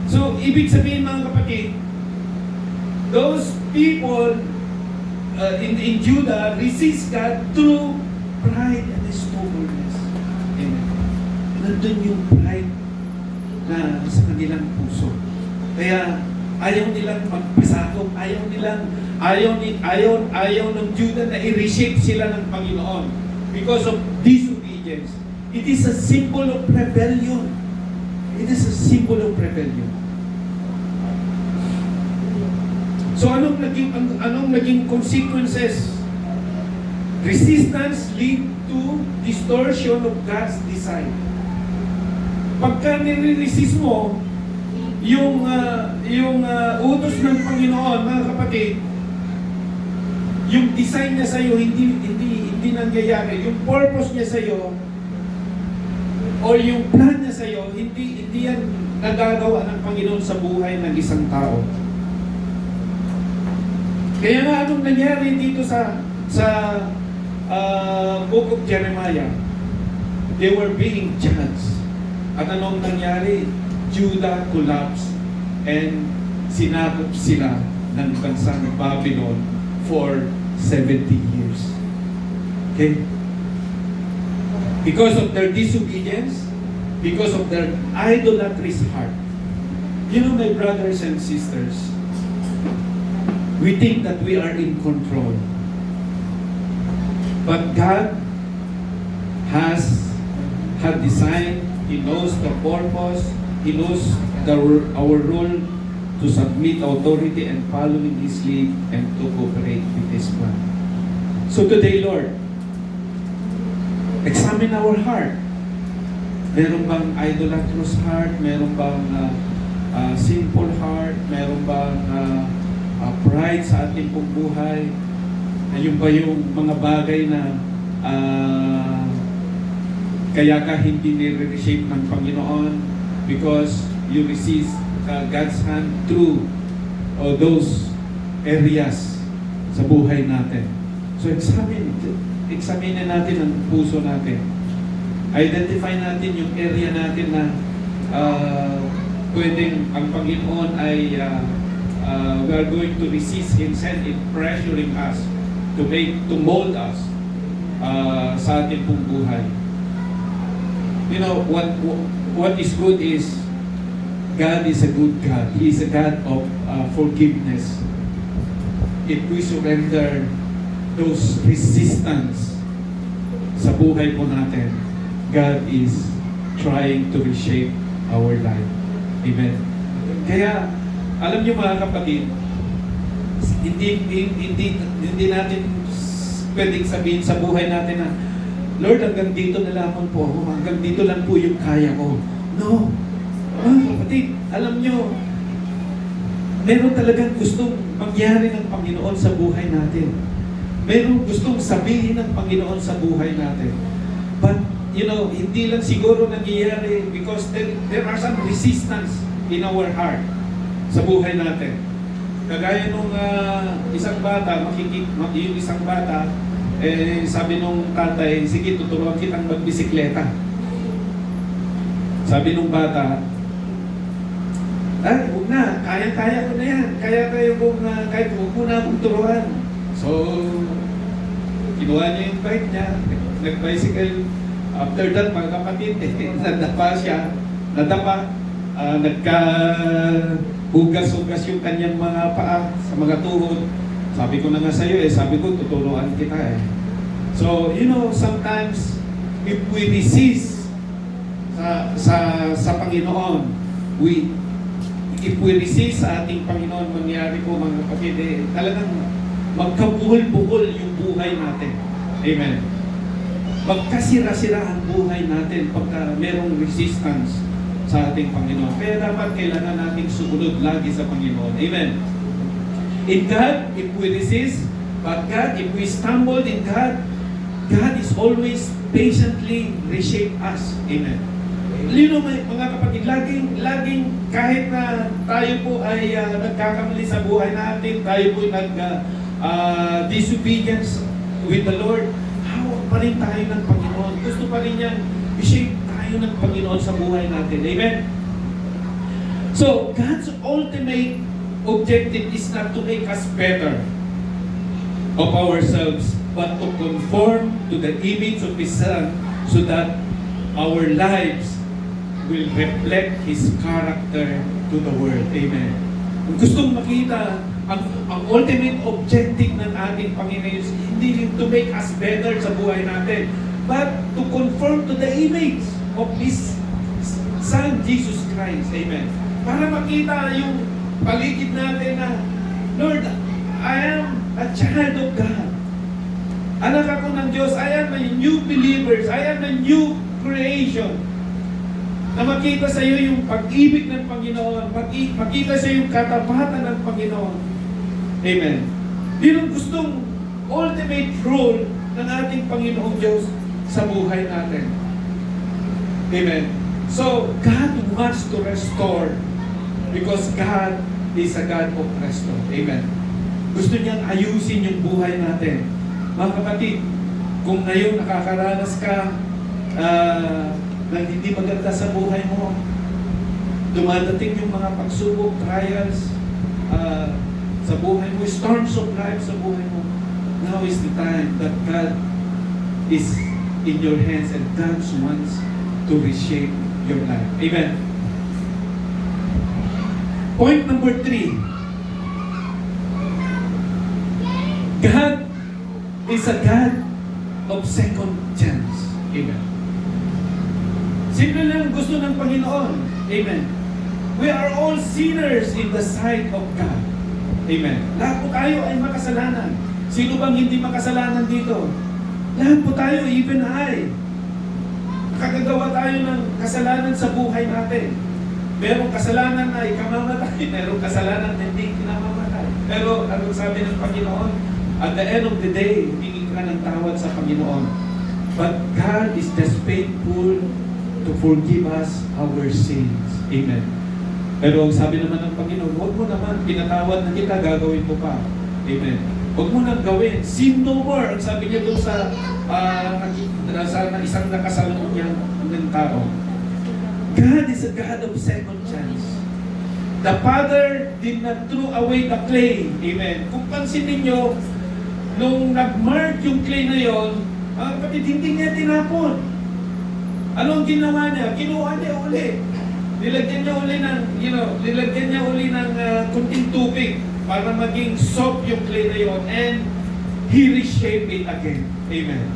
So, ibig sabihin mga kapatid, those people in Judah resist God through pride and stubbornness. Amen. Nandun yung pride na sa kanilang puso. Kaya ayaw nilang magpasakop, ayaw ng Judah na i-reshape sila ng Panginoon because of disobedience. It is a symbol of rebellion. It is a symbol of rebellion. So anong naging consequences? Resistance lead to distortion of God's design. Pagka nire-resist mo yung utos ng Panginoon, mga kapatid, yung design niya sa iyo hindi nangyayari. Yung purpose niya sa iyo o yung plan niya sa iyo, hindi yan nagagawa ng Panginoon sa buhay ng isang tao. Kaya nga anong nangyari dito sa Book of Jeremiah? They were being judged. At anong nangyari? Judah collapsed and sinakop sila ng bansang Babylon for 70 years. Okay? Because of their disobedience, because of their idolatrous heart. You know, my brothers and sisters, we think that we are in control. But God has designed, He knows the purpose, He knows our role to submit authority and following His lead and to cooperate with His plan. So today, Lord, examine our heart. Meron bang idolatrous heart? Meron bang sinful heart? Meron bang pride sa ating pong buhay? Ayun ba yung mga bagay na kaya ka hindi nire-reshape ng Panginoon because you resist God's hand through those areas sa buhay natin. So examine natin ang puso natin. Identify natin yung area natin na pwedeng ang Panginoon ay we are going to resist Himself in pressuring us to mold us sa ating pong buhay. You know, what is good is God is a good God. He is a God of forgiveness. If we surrender those resistance sa buhay po natin, God is trying to reshape our life. Amen. Kaya, alam niyo mga kapatid, hindi natin pwedeng sabihin sa buhay natin na, Lord, hanggang dito na lamang po ako, hanggang dito lang po yung kaya ko. No. Mga kapatid, alam niyo, meron talagang gustong mangyari ng Panginoon sa buhay natin. Meron gustong sabihin ng Panginoon sa buhay natin. But, you know, hindi lang siguro nangyayari because there are some resistance in our heart sa buhay natin. Kagaya nung isang bata, yung isang bata, sabi nung tatay, sige, tuturuan kitang magbisikleta. Sabi nung bata, huwag na, kaya-kaya ko na yan. Kahit huwag mo na akong turuan. So, kinuha niya yung bike niya, nag-bicycle. After that, mga kapatid, nadapa siya, nagka-hugas-hugas yung kanyang mga paa sa mga tuhod. Sabi ko na nga sa'yo sabi ko, tuturuan kita So, you know, sometimes, if we resist sa Panginoon, if we resist sa ating Panginoon, mangyari po mga kapatid, talagang magkabuhol-buhol yung buhay natin. Amen. Magkasira-sira ang buhay natin pagka merong resistance sa ating Panginoon. Kaya dapat kailangan nating sumunod lagi sa Panginoon. Amen. In God, if we resist, but God, if we stumble in God, God is always patiently reshape us. Amen. Lino mga kapatid, laging kahit na tayo po ay nagkakamali sa buhay natin, tayo po disobedience with the Lord, hawak pa rin tayo ng Panginoon. Gusto pa rin niyang i-shape tayo ng Panginoon sa buhay natin. Amen? So, God's ultimate objective is not to make us better of ourselves, but to conform to the image of His Son so that our lives will reflect His character to the world. Amen. Kung gustong makita ang ultimate objective ng ating Panginoon, hindi rin to make us better sa buhay natin, but to conform to the image of His Son, Jesus Christ. Amen. Para makita yung paligid natin na, Lord, I am a child of God. Anak ako ng Diyos. I am a new believers. I am a new creation. Na makita sa iyo yung pag-ibig ng Panginoon, makita sa iyo yung katapatan ng Panginoon. Amen. Yun ang gustong ultimate role ng ating Panginoong Diyos sa buhay natin. Amen. So, God wants to restore because God is a God of restore. Amen. Gusto niyang ayusin yung buhay natin. Mga kapatid, kung ngayon nakakaranas ka ng hindi maganda sa buhay mo, dumadating yung mga pagsubok, trials sa buhay mo, storms of life sa buhay mo, now is the time that God is in your hands and God wants to reshape your life. Amen. Point number 3. God is a God of second chance. Amen. Simple lang gusto ng Panginoon. Amen. We are all sinners in the sight of God. Amen. Lahat po tayo ay makasalanan. Sino bang hindi makasalanan dito? Lahat po tayo, even I. Nakakagawa tayo ng kasalanan sa buhay natin. Merong kasalanan na ikamamatay, merong kasalanan na hindi kinamamatay. Pero anong sabi ng Panginoon? At the end of the day, hingin ka ng tawad sa Panginoon. But God is just faithful to forgive us our sins. Amen. Pero ang sabi naman ng Panginoon, huwag mo naman, pinatawad na kita, gagawin mo pa. Amen. Huwag mo nang gawin. Sin no more. Ang sabi niya doon sa isang nakasalungan ng tao. God is a God of second chance. The Father did not throw away the clay. Amen. Kung pansinin niyo, nung nag-mark yung clay na yon, kapatid, hindi niya tinapon. Anong ginawa niya? Kinuha niya uli. Nilagyan niya uli ng kunting tubig para maging soft yung clay na yon, and He reshaped it again. Amen.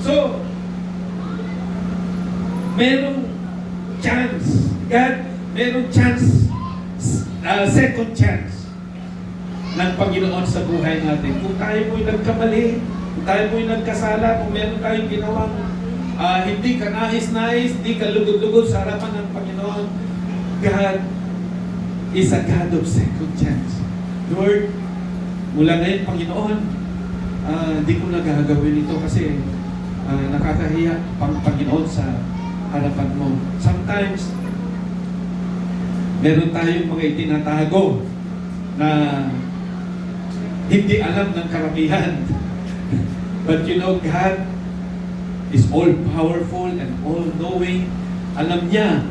So, merong chance. God, merong chance, second chance ng Panginoon sa buhay natin. Kung tayo po'y nagkamali, kung tayo po'y nagkasala, kung meron tayong ginawang hindi ka nais-nais, hindi ka lugod-lugod sa harapan ng Panginoon, God is a God of second chance. Lord, mula ngayon, Panginoon, hindi ko nagagawin ito kasi nakakahiya Panginoon sa harapan mo. Sometimes, meron tayong mga itinatago na hindi alam ng karamihan. But you know, God is all-powerful and all-knowing. Alam niya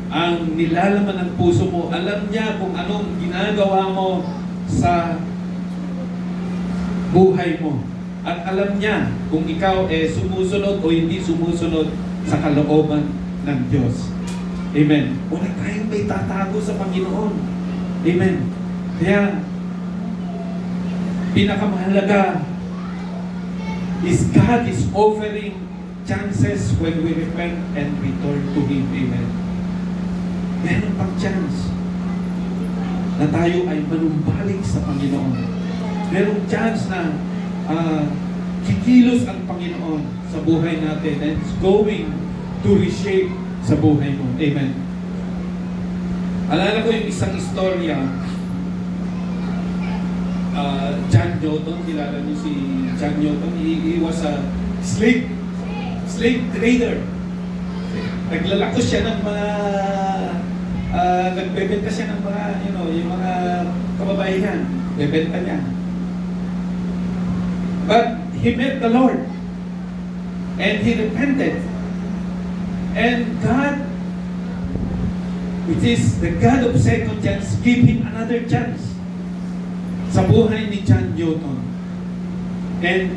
ang nilalaman ng puso mo. Alam niya kung anong ginagawa mo sa buhay mo. At alam niya kung ikaw sumusunod o hindi sumusunod sa kalooban ng Diyos. Amen. Wala tayong may tatago sa Panginoon. Amen. Kaya, pinakamahalaga is God is offering chances when we repent and return to Him. Amen. Meron pang chance na tayo ay manumbalik sa Panginoon. Merong chance na kikilos ang Panginoon sa buhay natin and it's going to reshape sa buhay mo. Amen. Alala ko yung isang istorya, John Newton, kilala niyo si John Newton, he was a slave trader. Naglalakos siya ng mga, nagbebenta siya ng mga, yung mga kababaihan, bebenta niya. But he met the Lord, and he repented. And God, which is the God of second chance, gave him another chance sa buhay ni John Newton. And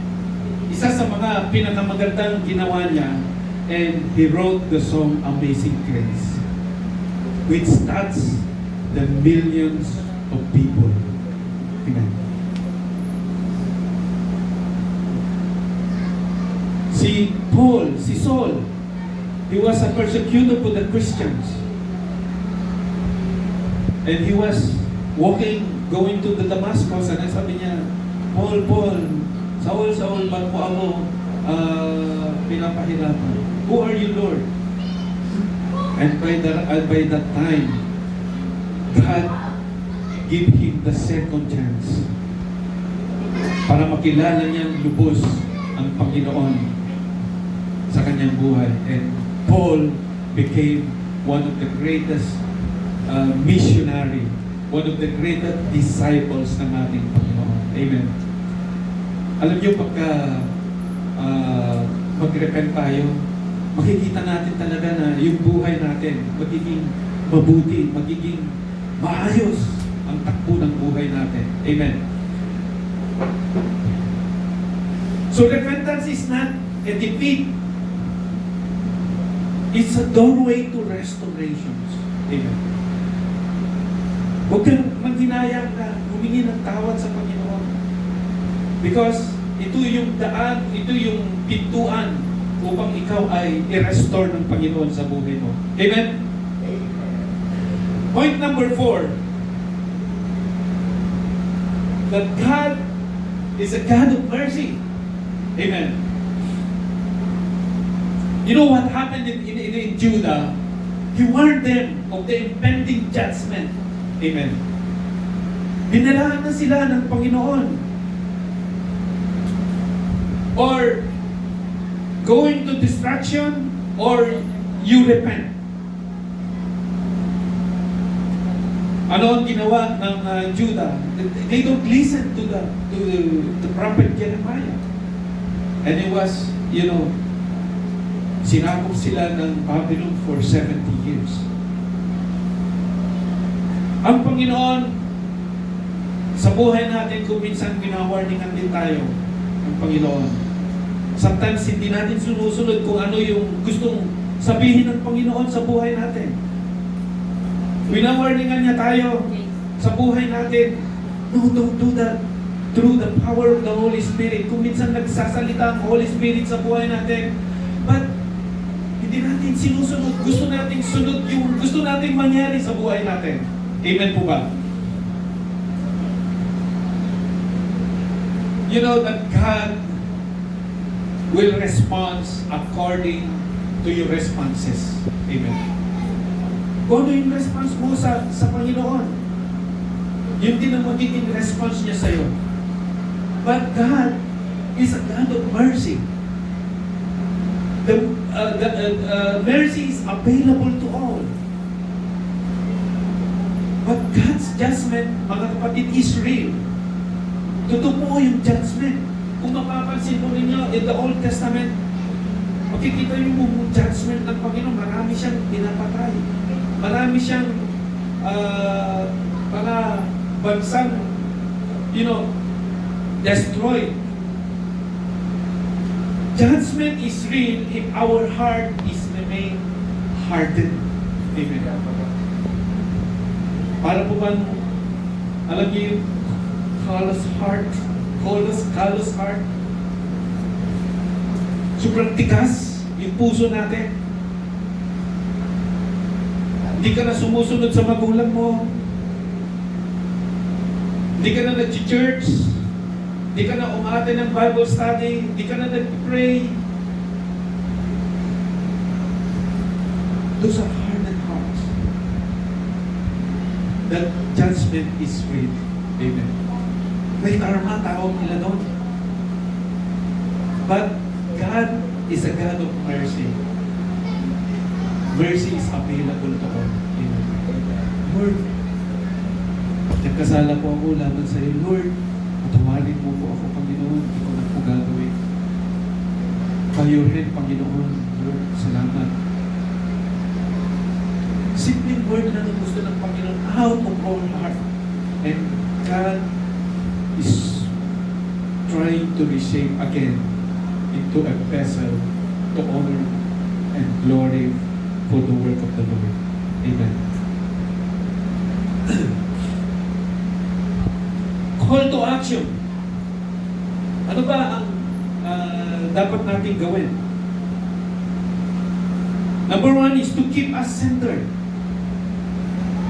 isa sa mga pinakamagandang ginawa niya, and he wrote the song Amazing Grace, which touched the millions of people. Amen. Si Saul, he was a persecutor for the Christians. And he was going to the Damascus, and sabi niya, Paul, Saul, ba't mo ako pinapahirapan? Who are you, Lord? And by that time, God gave him the second chance para makilala niyang lubos ang Panginoon sa kanyang buhay. And Paul became one of the greatest missionary, one of the greatest disciples ng ating Panginoon. Amen. Alam niyo, pagka mag-repent tayo, makikita natin talaga na yung buhay natin magiging mabuti, magiging maayos ang takbo ng buhay natin. Amen. So repentance is not a defeat. It's a doorway to restorations. Amen. Huwag kang maghinayang na humingi ng tawad sa Panginoon. Because ito yung daan, ito yung pintuan upang ikaw ay i-restore ng Panginoon sa buhay mo. Amen? Point number 4. That God is a God of mercy. Amen. You know what happened in Judah? He warned them of the impending judgment. Amen. Dinalaan na sila ng Panginoon. Or going to destruction, or you repent. Ano ang ginawa ng Judah? They don't listen to the prophet Jeremiah. And it was, sinakop sila ng Babylon for 70 years. Ang Panginoon, sa buhay natin, kung minsan ginawarningan din tayo ng Panginoon. Sometimes hindi natin sinusunod kung ano yung gustong sabihin ng Panginoon sa buhay natin. Winawarningan niya tayo sa buhay natin. No, don't do that. Through the power of the Holy Spirit. Kung minsan nagsasalita ang Holy Spirit sa buhay natin, but hindi natin sinusunod. Gusto natin sunod yung gusto natin mangyari sa buhay natin. Amen po ba? You know that God will respond according to your responses. Amen. Kung ano yung response mo sa Panginoon, yun din ang magiging response niya sa'yo. But God is a God of mercy. The mercy is available to all. But God's judgment, mga kapatid, is real. Totoo po yung judgment. Kung mapapansin mo ninyo, in the Old Testament, makikita yung judgment ng Panginoon, marami siyang pinapatay. Marami siyang mga bansang, destroyed. Judgment is real if our heart is remain hardened. Amen. Para po bang, alam niyo yung callous heart? Callous heart. Sobrang tigas yung puso natin. Hindi ka na sumusunod sa magulang mo. Hindi ka na nag-church. Hindi ka na umate ng Bible study. Hindi ka na nag-pray. Those are hardened hearts. that judgment is real. Amen. May karma, tawag nila doon. But God is a God of mercy. Mercy is available to all. Amen. Lord, nagkasala po ako laban sa iyo. Lord, patawarin mo po ako, Panginoon. Hindi ko na po gagawin. Kayo rin, Panginoon. Lord, salamat. Simpleng word na gusto ng Panginoon out of our heart. And God is trying to reshape again into a vessel to honor and glory for the work of the Lord. Amen. Call to action. Ano ba ang dapat nating gawin? Number one is to keep us centered.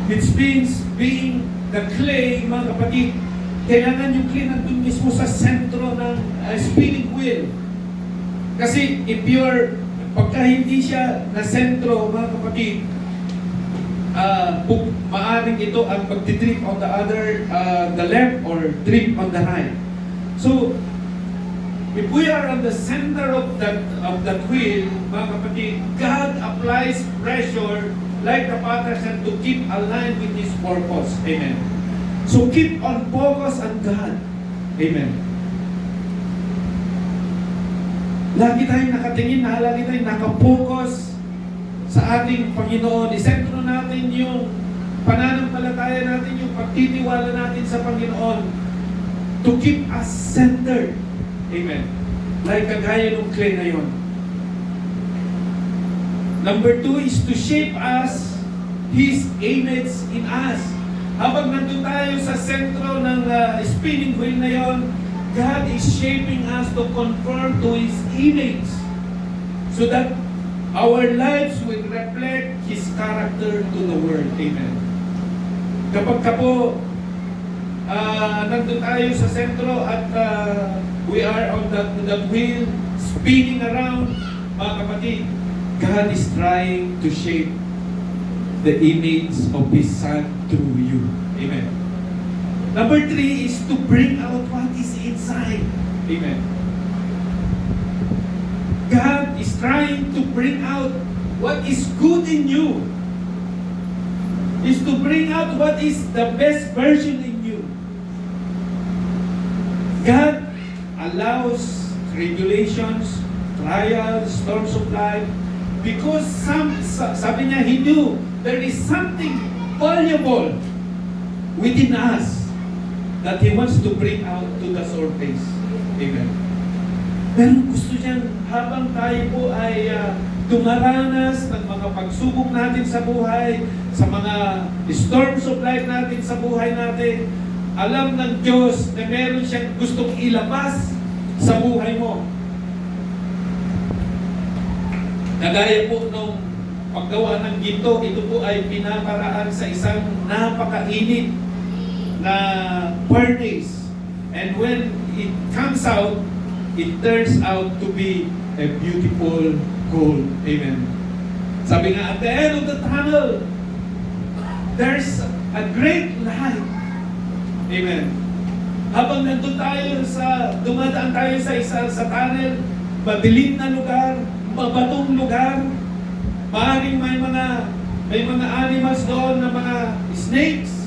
It means being the clay, mga kapatid. Kailangan yung clay nandun mismo sa sentro ng spinning wheel. Kasi pagka hindi siya na sentro, mga kapatid, maaring ito ang pagdidrip on the left or drip on the right. So, if we are on the center of that wheel, mga kapatid, God applies pressure like the Father said to keep aligned with His purpose. Amen. So keep on focus on God. Amen. Lagi tayong nakatingin, lagi tayong nakapokus sa ating Panginoon. Isentro natin yung pananampalataya natin, yung pagtitiwala natin sa Panginoon to keep us centered. Amen. Like kagaya ng clay na yun. Number 2 is to shape us, His image in us. Habang nandun tayo sa sentro ng spinning wheel na yon, God is shaping us to conform to His image so that our lives will reflect His character to the world. Amen. Kapag po nandun tayo sa sentro at we are on that wheel spinning around, mga kapatid, God is trying to shape the image of His Son through you. Amen. Number 3 is to bring out what is inside. Amen. God is trying to bring out what is good in you. Is to bring out what is the best version in you. God allows tribulations, trials, storms of life, because sabi niya, He knew there is something valuable within us that He wants to bring out to the surface. Amen. Pero gusto niyang habang tayo po ay dumaranas ng mga pagsubok natin sa buhay, sa mga storms of life natin sa buhay natin, alam ng Diyos na meron siyang gustong ilabas sa buhay mo. Kagaya po nung paggawa ng ginto, ito po ay pinaparaan sa isang napakainit na furnace. And when it comes out, it turns out to be a beautiful gold. Amen. Sabi nga, at the end of the tunnel, there's a great light. Amen. Habang nandun tayo dumadaan tayo sa tunnel, madilim na lugar, mabatong lugar, maaaring may mga animals doon na mga snakes.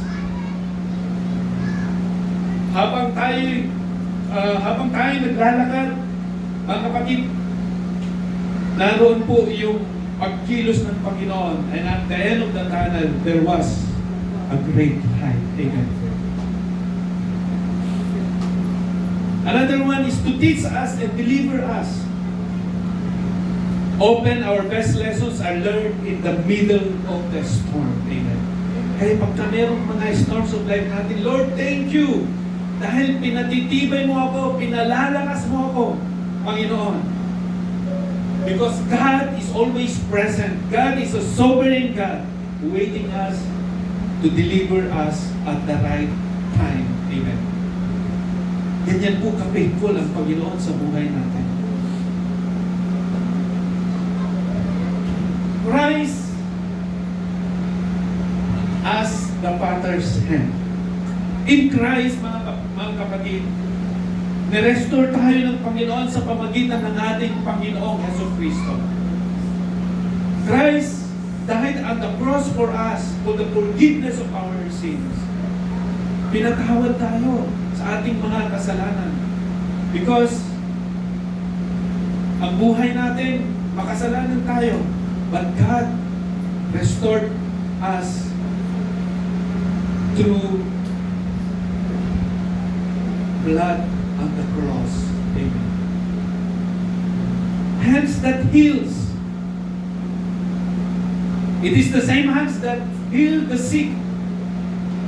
Habang tayo naglalakad, mga kapatid, naroon po yung pagkilos ng Panginoon. And at the end of the tunnel, there was a great light. Amen. Another one is to teach us and deliver us. Often our best lessons are learned in the middle of the storm. Amen. Kaya pagka merong mga storms of life natin, Lord, thank you. Dahil pinatitibay mo ako, pinalalakas mo ako, Panginoon. Because God is always present. God is a sovereign God, waiting us to deliver us at the right time. Amen. Ganyan po ka-faithful ang Panginoon sa buhay natin. Christ as the the Father's hand. In Christ, mga kapatid, nirestore tayo ng Panginoon sa pamagitan ng ating Panginoong Jesucristo. Christ died on the cross for us for the forgiveness of our sins. Pinatawad tayo sa ating mga kasalanan. Because ang buhay natin, makasalanan tayo. But God restored us through blood on the cross. Amen. Hands that heals. It is the same hands that heal the sick.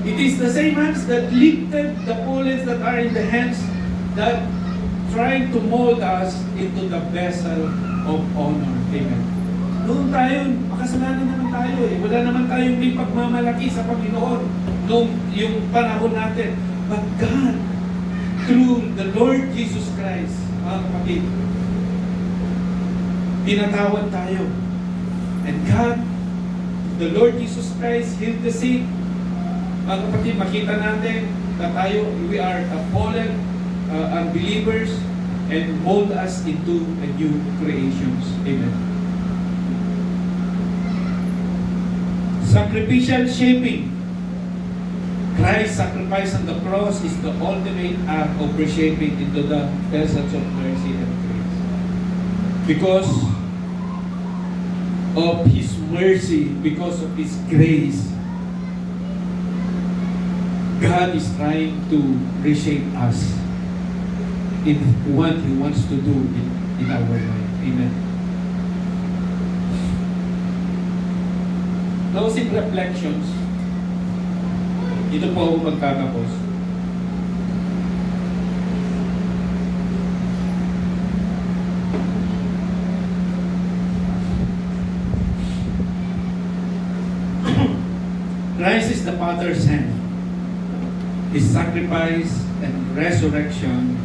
It is the same hands that lifted the bullets that are in the hands that trying to mold us into the vessel of honor. Amen. Noon tayo, makasalanan naman tayo eh. Wala naman tayong may pagmamalaki sa Panginoon noong yung panahon natin. But God, through the Lord Jesus Christ, mga kapatid, pinatawad tayo. And God, the Lord Jesus Christ, healed the sick. Mga kapatid, makita natin na tayo, we are fallen unbelievers and mold us into a new creations. Amen. Sacrificial shaping. Christ's sacrifice on the cross is the ultimate act of reshaping into the essence of mercy and grace. Because of His mercy, because of His grace, God is trying to reshape us in what He wants to do in our life. Amen. Closing reflections. Dito po ako magtatapos. Christ is the Father's hand. His sacrifice and resurrection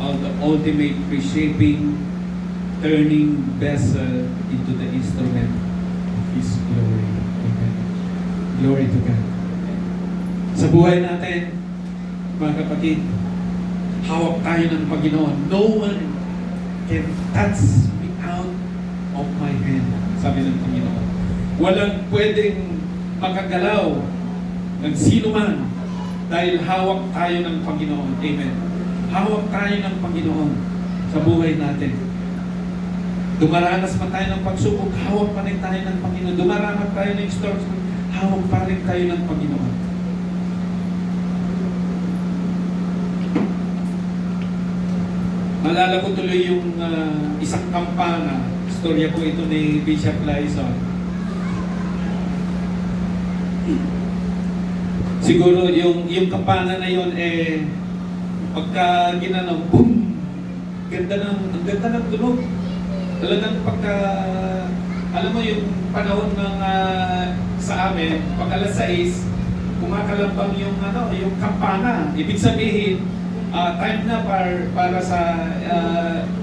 are the ultimate reshaping, turning vessel into the instrument of His glory. Amen. Glory to God. Sa buhay natin, mga kapatid, hawak tayo ng Panginoon. No one can touch me out of my hand, sabi ng Panginoon. Walang pwedeng makagalaw ng sino man dahil hawak tayo ng Panginoon. Amen. Hawak tayo ng Panginoon sa buhay natin. Dumaranas man tayo ng pagsubok, hawak pa rin tayo ng Panginoon. Dumaranas tayo ng storms, hawak pa rin tayo ng Panginoon. Malala ko tuloy yung isang kampana. Istorya po ito ni Bishop Lyson. Siguro yung kampana na yun pagka ginanong, boom! Ang ganda ng tunog. Talagang pagka, alam mo yung panahon ng sa amin, pag alas 6, kumakalambang yung kampana. Ibig sabihin, time na para sa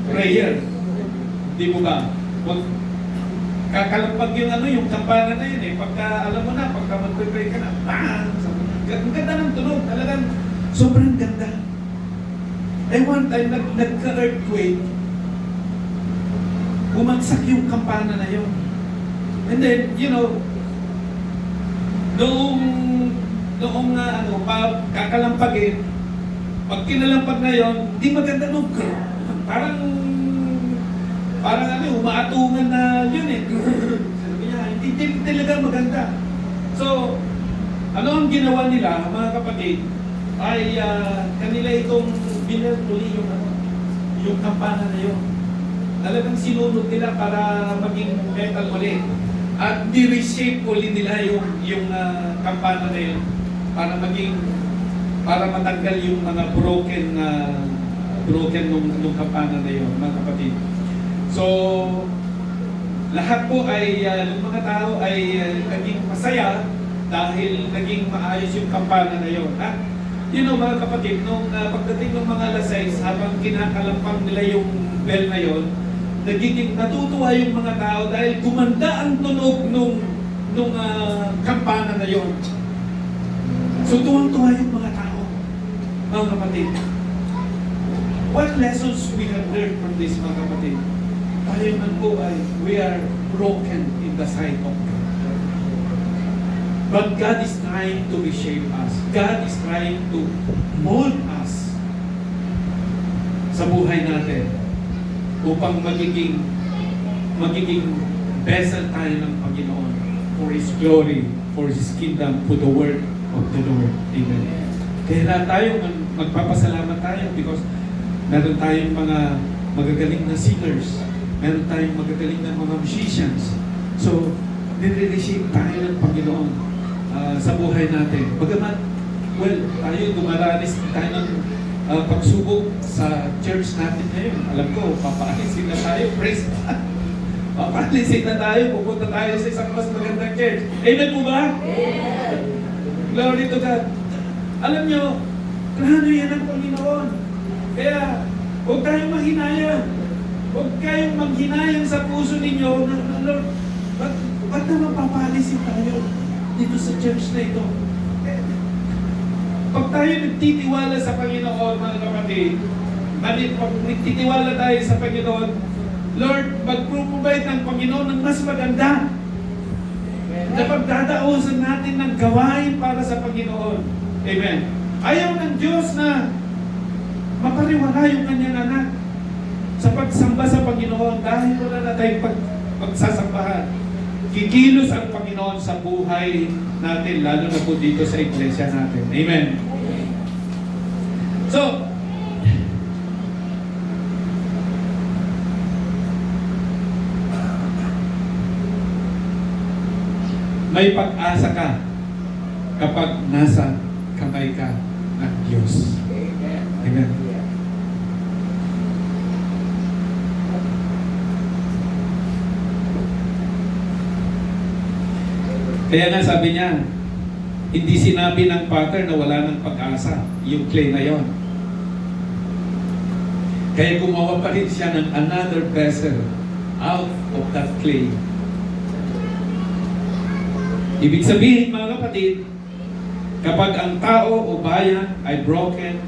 prayer. Di mo ba? Kakalampag yung kampana na yun Pagka, alam mo na, pagka mag-pray ka na, bang! Ang ganda ng tunog. Talagang sobrang ganda. One time, nagka-earthquake, bumagsak yung kampana na yun. And then, noong kakalampagin, pag kinalampag na yun, di maganda nung parang umaatungan na yun Sabi niya, hindi talaga maganda. So, ano ang ginawa nila, mga kapatid, ay kanila itong binartuli yung kampana na yun. Talagang sinunod nila para maging metal ulit. At di-reshape ulit nila yung kampana na yun para matanggal yung mga broken nung kampana na yun, mga kapatid. So, lahat po ay, yung mga tao ay naging masaya dahil naging maayos yung kampana na yun. At, mga kapatid, nung pagdating ng mga alas 6, habang kinakalampang nila yung bell na yun, natutuwa yung mga tao dahil gumanda ang tunog nung kampana na yon. So tuwang-tuwa yung mga tao. Mga kapatid, what lessons we have learned from this, mga kapatid? Tayo man po ay, we are broken in the sight of God. But God is trying to reshape us. God is trying to mold us sa buhay natin upang magiging vessel tayo ng Panginoon for His glory, for His kingdom, for the work of the Lord. Amen. Kaya tayo, magpapasalamat tayo because meron tayong mga magagaling na singers, meron tayong magagaling na mga musicians. So, nire-reshape tayo ng Panginoon sa buhay natin. Bagamat, well, tayo dumaranis tayo ng pagsubok sa church natin ngayon. Alam ko, papaalisin na tayo, praise God. Papaalisin na tayo, pupunta tayo sa isang mas magandang church. Amen po ba? Amen. Glory to God. Alam nyo, plano yan ng Panginoon. Kaya, huwag tayong mahinayang. Huwag kayong maghinayang sa puso ninyo na, Lord, ba't naman papaalisin tayo dito sa church na ito? Pag tayo nagtitiwala sa Panginoon, mga kapatid, pag nagtitiwala tayo sa Panginoon, Lord, mag-provide ng Panginoon ng mas maganda. Kapag dadausan natin ng gawain para sa Panginoon. Amen. Ayaw ng Diyos na mapariwala yung kanyang anak sa pagsamba sa Panginoon dahil wala na tayong pagsasambahan. Kikilos ang Panginoon sa buhay natin, lalo na po dito sa iglesia natin. Amen. So, may pag-asa ka kapag nasa kamay ka ng Diyos. Amen. Kaya nga sabi niya, hindi sinabi ng Father na wala ng pag-asa, yung clay na yon. Kaya gumawa pa rin siya ng another vessel out of that clay. Ibig sabihin, mga kapatid, kapag ang tao o bayan ay broken,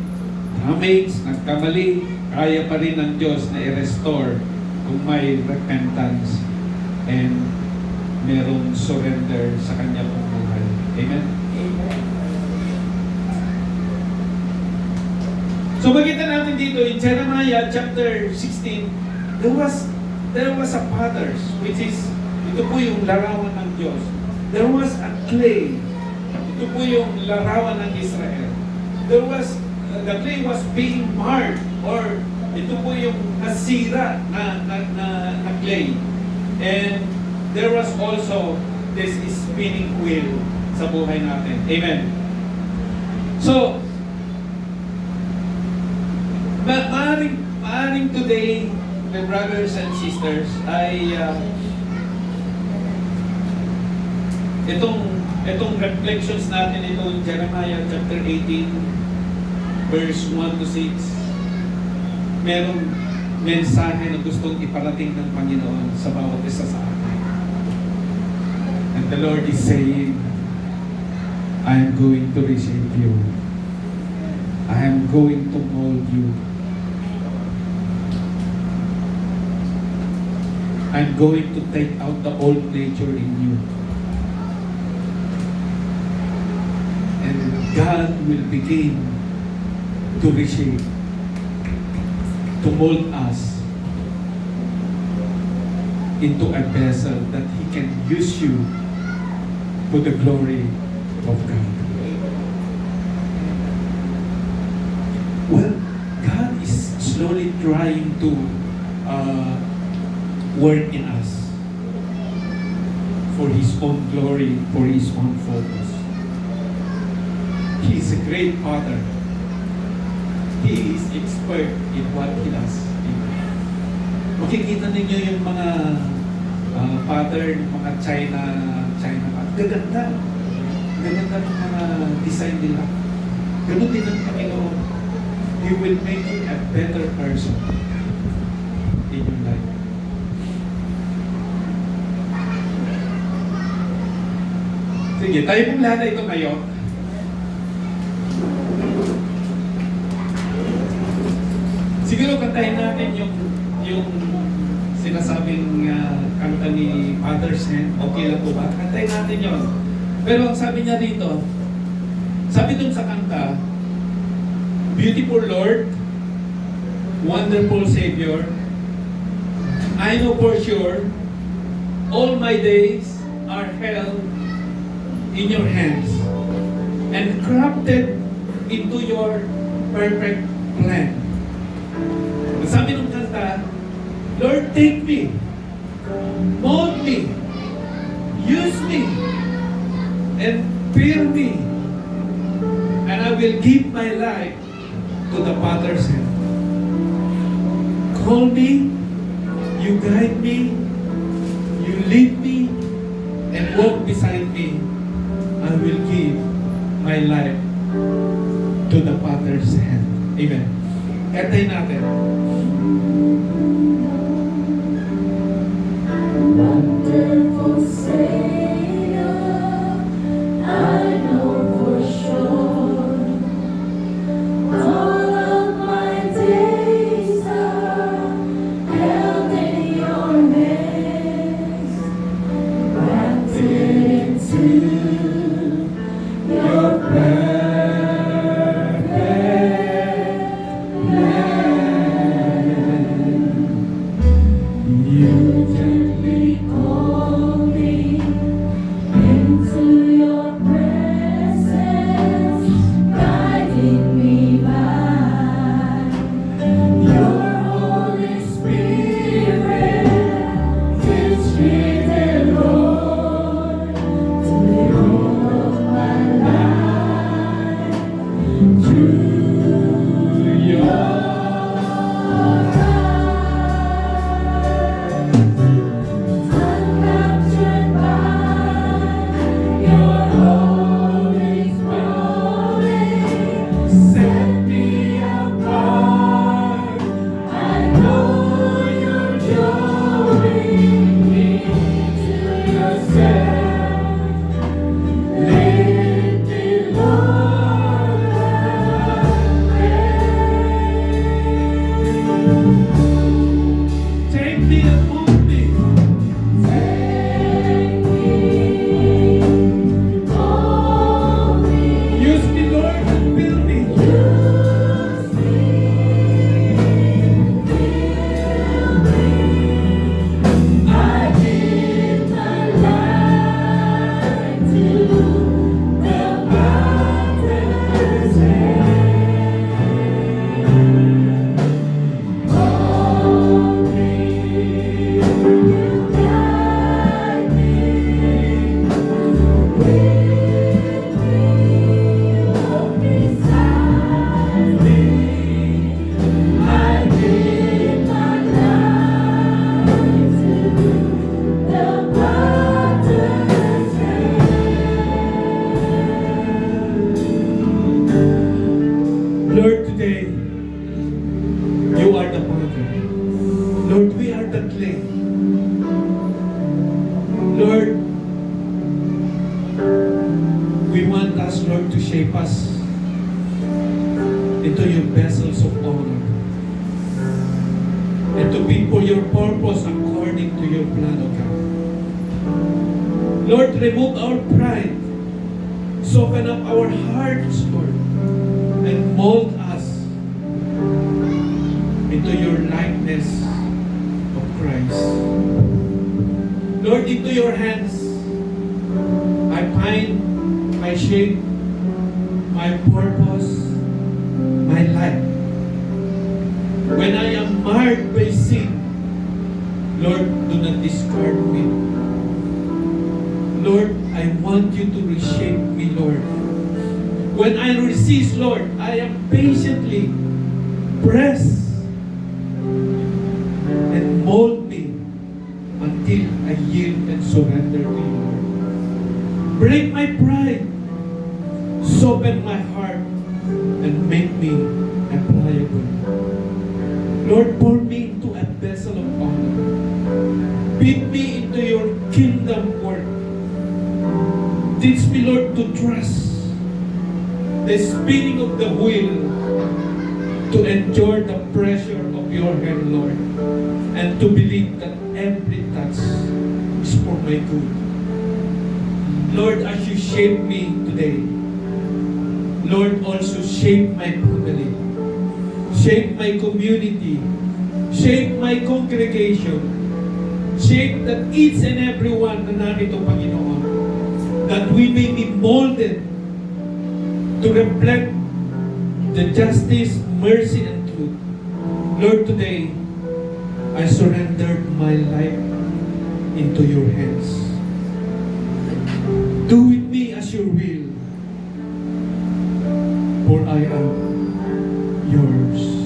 damaged, nagkamali, kaya pa rin ng Diyos na i-restore kung may repentance and merong surrender sa kanya pong buhay. Amen? Amen. So makita natin dito in Jeremiah chapter 16, there was a potter's, which is, ito po yung larawan ng Diyos. There was a clay. Ito po yung larawan ng Israel. The clay was being marred, or ito po yung nasira na clay. And there was also this spinning wheel sa buhay natin. Amen. So, maaring today, my brothers and sisters, ay itong reflections natin, ito Jeremiah chapter 18, verse 1 to 6, merong mensahe na gustong iparating ng Panginoon sa bawat isa sa atin. And the Lord is saying, I am going to reshape you. I am going to mold you. I'm going to take out the old nature in you. And God will begin to reshape, to mold us into a vessel that He can use you for the glory of God. Well, God is slowly trying to work in us for His own glory, for His own purpose. He is a great Father. He is expert in what He does. Makikita ninyo yung mga pattern, mga China. Gaganda. Gaganda ng mga design nila. Ganun din ang Panginoon. He will make you a better person in your life. Sige, tayo pong lahat na ito ngayon. Siguro kantahin natin yung sinasabing kanta ni Father's Hand. Okay lang po ba? Kantahin natin yon. Pero ang sabi niya dito, sabi dun sa kanta, Beautiful Lord, Wonderful Savior, I know for sure, all my days are held in your hands and crafted into your perfect plan. Sabi ng kanta, Lord, take me, mold me, use me, and fill me, and I will give my life to the Father's hand. Call me, you guide me, you lead me, and walk beside me. I will give my life to the Father's hand. Amen. Kantayin natin. Wonderful Savior, I know for sure, all of my days are held in your hands, wrapped into your perfect plan. You gently call me into your presence, guiding me by your Holy Spirit. Teach me, dear Lord, to live all of my life through your uncaptured by your holy calling, set me apart. I know you're drawing me to yourself. Lead me, Lord, I pray. Take me and move me. Take me, hold me, Use me, Lord, and fill me. use me, fill me. I give my life to the Father's hand. Hold me, guide me, with me, walk beside me. I give my life to the Father's hand. Lord, today, you are the Father. Lord, we are the clay. Lord, we want us, Lord, to shape us into your vessels of honor and to be for your purpose according to your plan, O God. Lord, remove our pride, soften up our hearts, Lord, and mold us into your likeness of Christ. Lord, into your hands, I find my shape, my purpose, my life. When I am marred by sin, Lord, do not discard me. Lord, I want you to reshape me, Lord. When I resist, Lord, I am patiently press and mold me until I yield and surrender to you, Lord. Break my pride, soften my heart, and make me pliable. Lord, pour me into a vessel of honor. Beat me into your kingdom work. Teach me, Lord, to trust the spinning of the wheel to endure the pressure of your hand, Lord, and to believe that every touch is for my good. Lord, as you shape me today, Lord, also shape my family, shape my community, shape my congregation, shape that each and every one na narito, Panginoon, that we may be molded to reflect the justice, mercy, and truth. Lord, today, I surrendered my life into your hands. Do with me as your will, for I am yours.